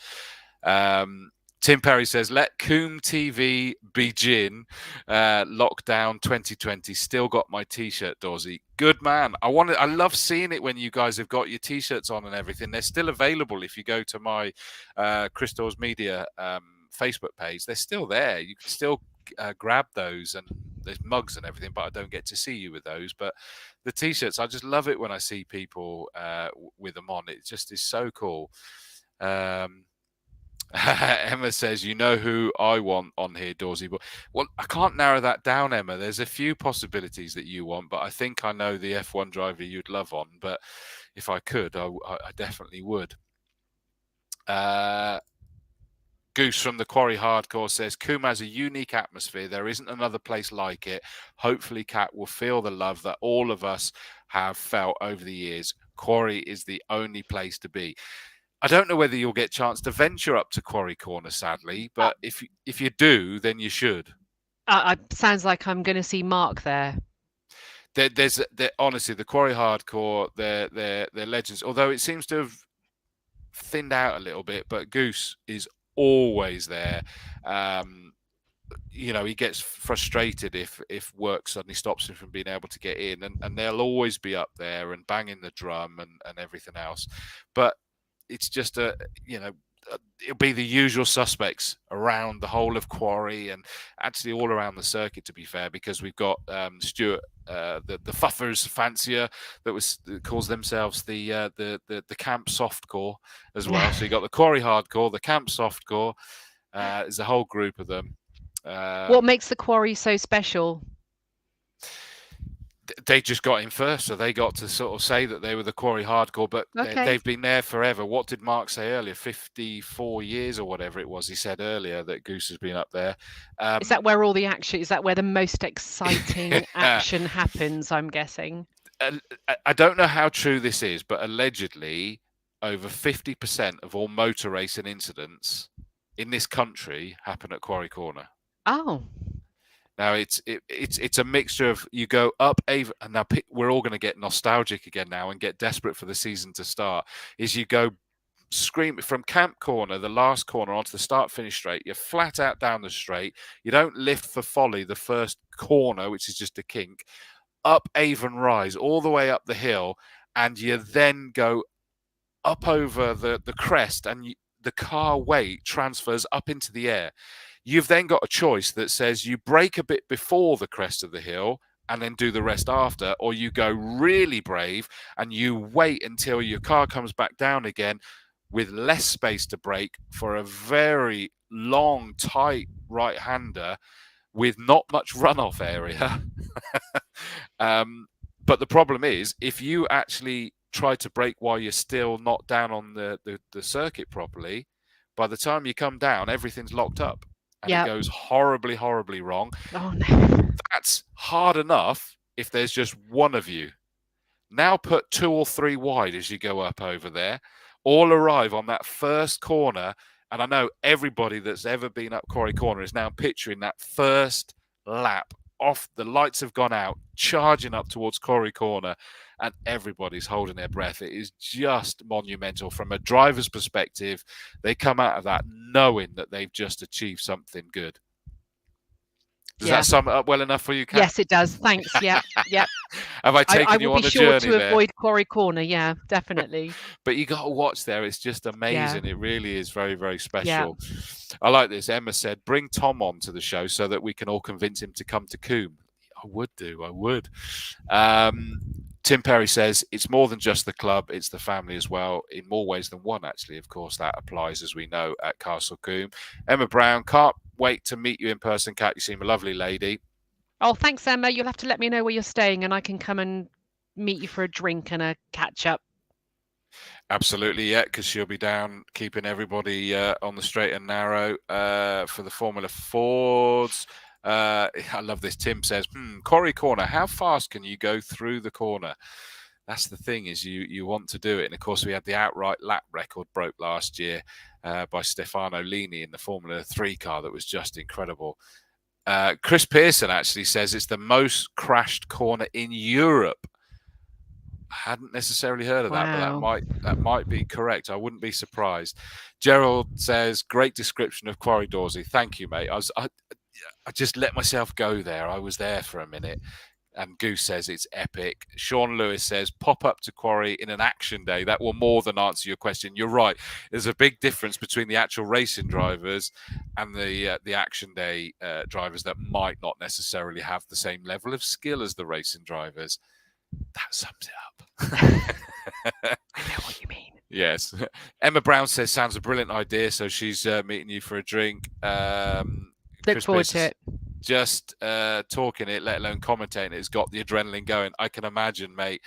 S1: Tim Perry says, let Combe TV begin. Lockdown 2020. Still got my T-shirt, Dawesy. Good man. I love seeing it when you guys have got your T-shirts on and everything. They're still available if you go to my Crystal's Media Facebook page. They're still there. You can still grab those, and there's mugs and everything, but I don't get to see you with those. But the T-shirts, I just love it when I see people with them on. It just is so cool. Emma says, you know who I want on here, Dawesy. But well, I can't narrow that down, Emma. There's a few possibilities that you want, but I think I know the F1 driver you'd love on. But if I could, I definitely would. Goose from the Quarry Hardcore says, Combe has a unique atmosphere. There isn't another place like it. Hopefully, Cat will feel the love that all of us have felt over the years. Quarry is the only place to be. I don't know whether you'll get a chance to venture up to Quarry Corner, sadly, but if you do, then you should.
S2: Sounds like I'm going to see Mark there.
S1: There's honestly, the Quarry Hardcore, they're legends. Although it seems to have thinned out a little bit, but Goose is always there. He gets frustrated if work suddenly stops him from being able to get in, and they'll always be up there and banging the drum and everything else. But it's just it'll be the usual suspects around the whole of Quarry and actually all around the circuit, to be fair, because we've got Stuart, the Fuffers fancier that calls themselves the Camp Softcore as well. So you got the Quarry Hardcore, the Camp Softcore. There's a whole group of them.
S2: What makes the Quarry so special?
S1: They just got in first, so they got to sort of say that they were the Quarry Hardcore, but they've been there forever. What did Mark say earlier? 54 years or whatever it was he said earlier that Goose has been up there.
S2: Is that where all the action, is that where the most exciting action happens, I'm guessing?
S1: I don't know how true this is, but allegedly over 50% of all motor racing incidents in this country happen at Quarry Corner.
S2: Oh.
S1: Now it's a mixture of, you go up Avon, and now we're all going to get nostalgic again now and get desperate for the season to start. Is you go scream from Camp Corner, the last corner, onto the start-finish straight. You're flat out down the straight. You don't lift for folly the first corner, which is just a kink, up Avon Rise, all the way up the hill, and you then go up over the crest, and the car weight transfers up into the air. You've then got a choice that says you brake a bit before the crest of the hill and then do the rest after, or you go really brave and you wait until your car comes back down again with less space to brake for a very long, tight right-hander with not much runoff area. But the problem is, if you actually try to brake while you're still not down on the circuit properly, by the time you come down, everything's locked up. And it goes horribly, horribly wrong.
S2: Oh, no.
S1: That's hard enough if there's just one of you. Now put 2 or 3 wide as you go up over there. All arrive on that first corner. And I know everybody that's ever been up Quarry Corner is now picturing that first lap off, the lights have gone out, charging up towards Quarry Corner, and everybody's holding their breath. It is just monumental from a driver's perspective. They come out of that knowing that they've just achieved something good. Does that sum it up well enough for you, Kat?
S2: Yes, it does. Thanks. Yeah.
S1: Have I taken you on a journey there?
S2: I will be sure to avoid Quarry Corner. Yeah, definitely.
S1: But you got to watch there. It's just amazing.
S2: Yeah.
S1: It really is very, very special.
S2: Yeah.
S1: I like this. Emma said, bring Tom on to the show so that we can all convince him to come to Combe. I would. Tim Perry says, it's more than just the club, it's the family as well, in more ways than one, actually. Of course, that applies, as we know, at Castle Combe. Emma Brown, can't wait to meet you in person, Kat. You seem a lovely lady.
S2: Oh, thanks, Emma. You'll have to let me know where you're staying and I can come and meet you for a drink and a catch-up.
S1: Absolutely, yeah, because she'll be down keeping everybody on the straight and narrow for the Formula Fords. I love this. Tim says, Quarry Corner, how fast can you go through the corner? That's the thing, is you want to do it. And of course, we had the outright lap record broke last year by Stefano Lini in the Formula 3 car. That was just incredible. Chris Pearson actually says it's the most crashed corner in Europe. I hadn't necessarily heard of that, but that might be correct. I wouldn't be surprised. Gerald says, great description of Quarry, Dawsey. Thank you, mate. I just let myself go there. I was there for a minute. And Goose says it's epic. Sean Lewis says, pop up to Quarry in an action day. That will more than answer your question. You're right. There's a big difference between the actual racing drivers and the action day drivers that might not necessarily have the same level of skill as the racing drivers. That sums it up.
S2: I know what you mean.
S1: Yes. Emma Brown says, sounds a brilliant idea. So she's meeting you for a drink.
S2: Look forward to it.
S1: Just talking it, let alone commentating it, has got the adrenaline going. I can imagine, mate.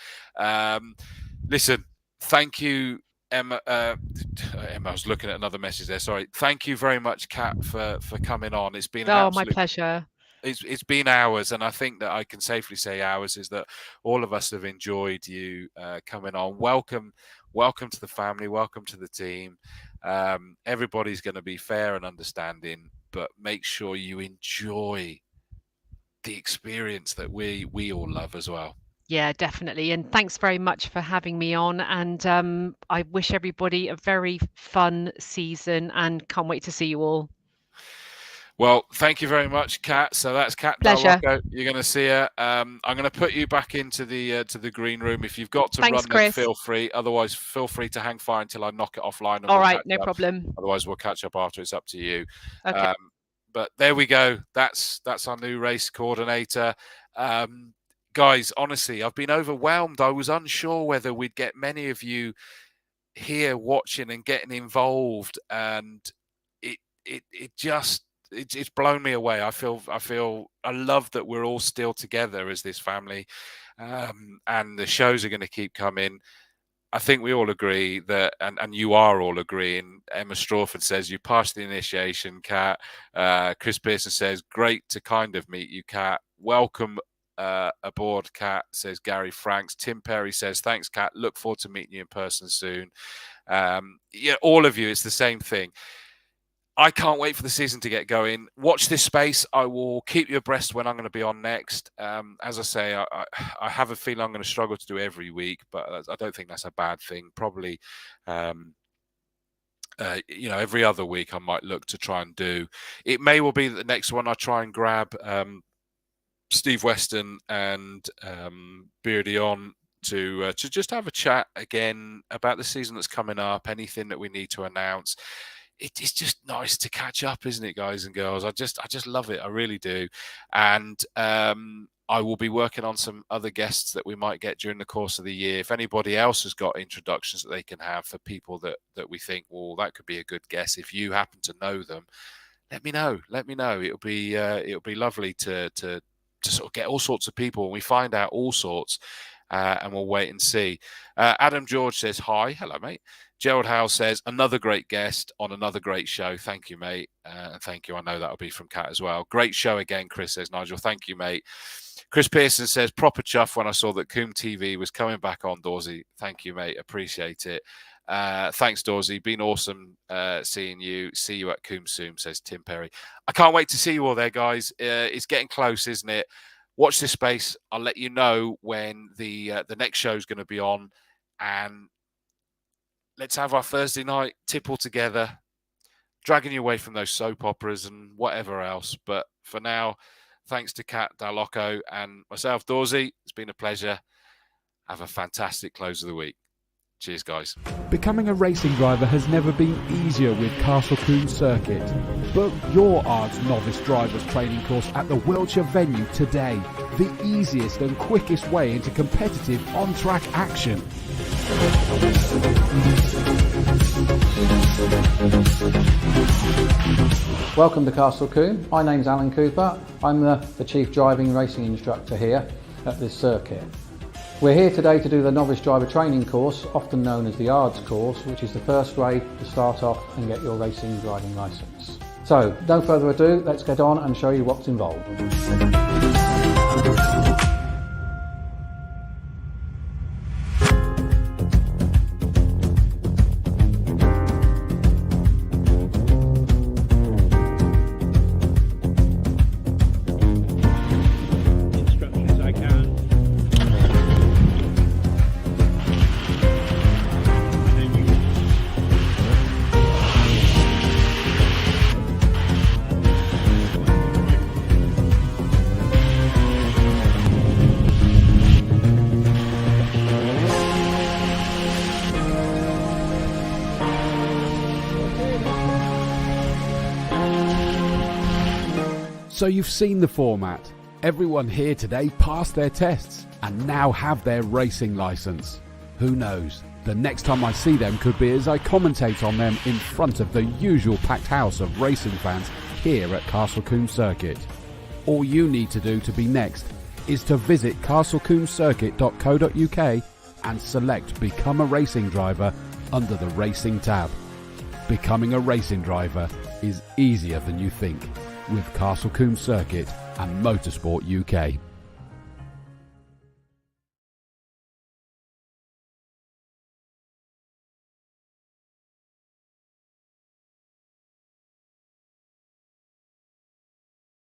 S1: Listen, thank you, Emma. Emma, I was looking at another message there. Sorry. Thank you very much, Kat, for coming on. It's been
S2: my pleasure.
S1: It's been hours, and I think that I can safely say hours is that all of us have enjoyed you coming on. Welcome to the family. Welcome to the team. Everybody's going to be fair and understanding, but make sure you enjoy the experience that we all love as well.
S2: Yeah, definitely. And thanks very much for having me on. And I wish everybody a very fun season and can't wait to see you all.
S1: Well, thank you very much, Kat. So that's Cat Dall'Occo. You're going to see her. I'm going to put you back into the green room. If you've got to run, then feel free. Otherwise, feel free to hang fire until I knock it offline.
S2: All right, no problem.
S1: Otherwise, we'll catch up after. It's up to you.
S2: Okay.
S1: But there we go. That's our new race coordinator. Guys, honestly, I've been overwhelmed. I was unsure whether we'd get many of you here watching and getting involved, and it's blown me away. I love that we're all still together as this family, and the shows are going to keep coming. I think we all agree that, and you are all agreeing. Emma Strawford says you passed the initiation, Kat. Chris Pearson says great to kind of meet you, Kat. Welcome aboard, Kat, says Gary Franks. Tim Perry says thanks, Kat. Look forward to meeting you in person soon. Yeah, all of you, it's the same thing. I can't wait for the season to get going. Watch this space. I will keep you abreast when I'm going to be on next. As I say, I have a feeling I'm going to struggle to do every week, but I don't think that's a bad thing. Probably, every other week I might look to try and do. It may well be that the next one I try and grab Steve Weston and Beardy on to just have a chat again about the season that's coming up, anything that we need to announce. It's just nice to catch up, isn't it, guys and girls? I just love it. I really do. And I will be working on some other guests that we might get during the course of the year. If anybody else has got introductions that they can have for people that we think, well, that could be a good guess. If you happen to know them, let me know. It'll be lovely to sort of get all sorts of people, and we find out all sorts. And we'll wait and see. Adam George says, hi. Hello, mate. Gerald Howe says, another great guest on another great show. Thank you, mate. And thank you. I know that'll be from Kat as well. Great show again, Chris, says Nigel. Thank you, mate. Chris Pearson says, proper chuff when I saw that Combe TV was coming back on, Dawsey. Thank you, mate. Appreciate it. Thanks, Dawsey. Been awesome seeing you. See you at Combe soon, says Tim Perry. I can't wait to see you all there, guys. It's getting close, isn't it? Watch this space. I'll let you know when the next show is going to be on, and let's have our Thursday night tipple together, dragging you away from those soap operas and whatever else. But for now, thanks to Cat Dall'Occo and myself, Dawsey. It's been a pleasure. Have a fantastic close of the week. Cheers, guys.
S3: Becoming a racing driver has never been easier with Castle Combe Circuit. Book your ARDS Novice Drivers Training course at the Wiltshire venue today. The easiest and quickest way into competitive on-track action.
S4: Welcome to Castle Combe. My name's Alan Cooper. I'm the Chief Driving Racing Instructor here at this circuit. We're here today to do the Novice Driver Training course, often known as the ARDS course, which is the first way to start off and get your racing driving licence. So, no further ado, let's get on and show you what's involved.
S3: So you've seen the format. Everyone here today passed their tests and now have their racing licence. Who knows? The next time I see them could be as I commentate on them in front of the usual packed house of racing fans here at Castle Combe Circuit. All you need to do to be next is to visit castlecombecircuit.co.uk and select Become a Racing Driver under the Racing tab. Becoming a racing driver is easier than you think with Castle Combe Circuit and Motorsport UK.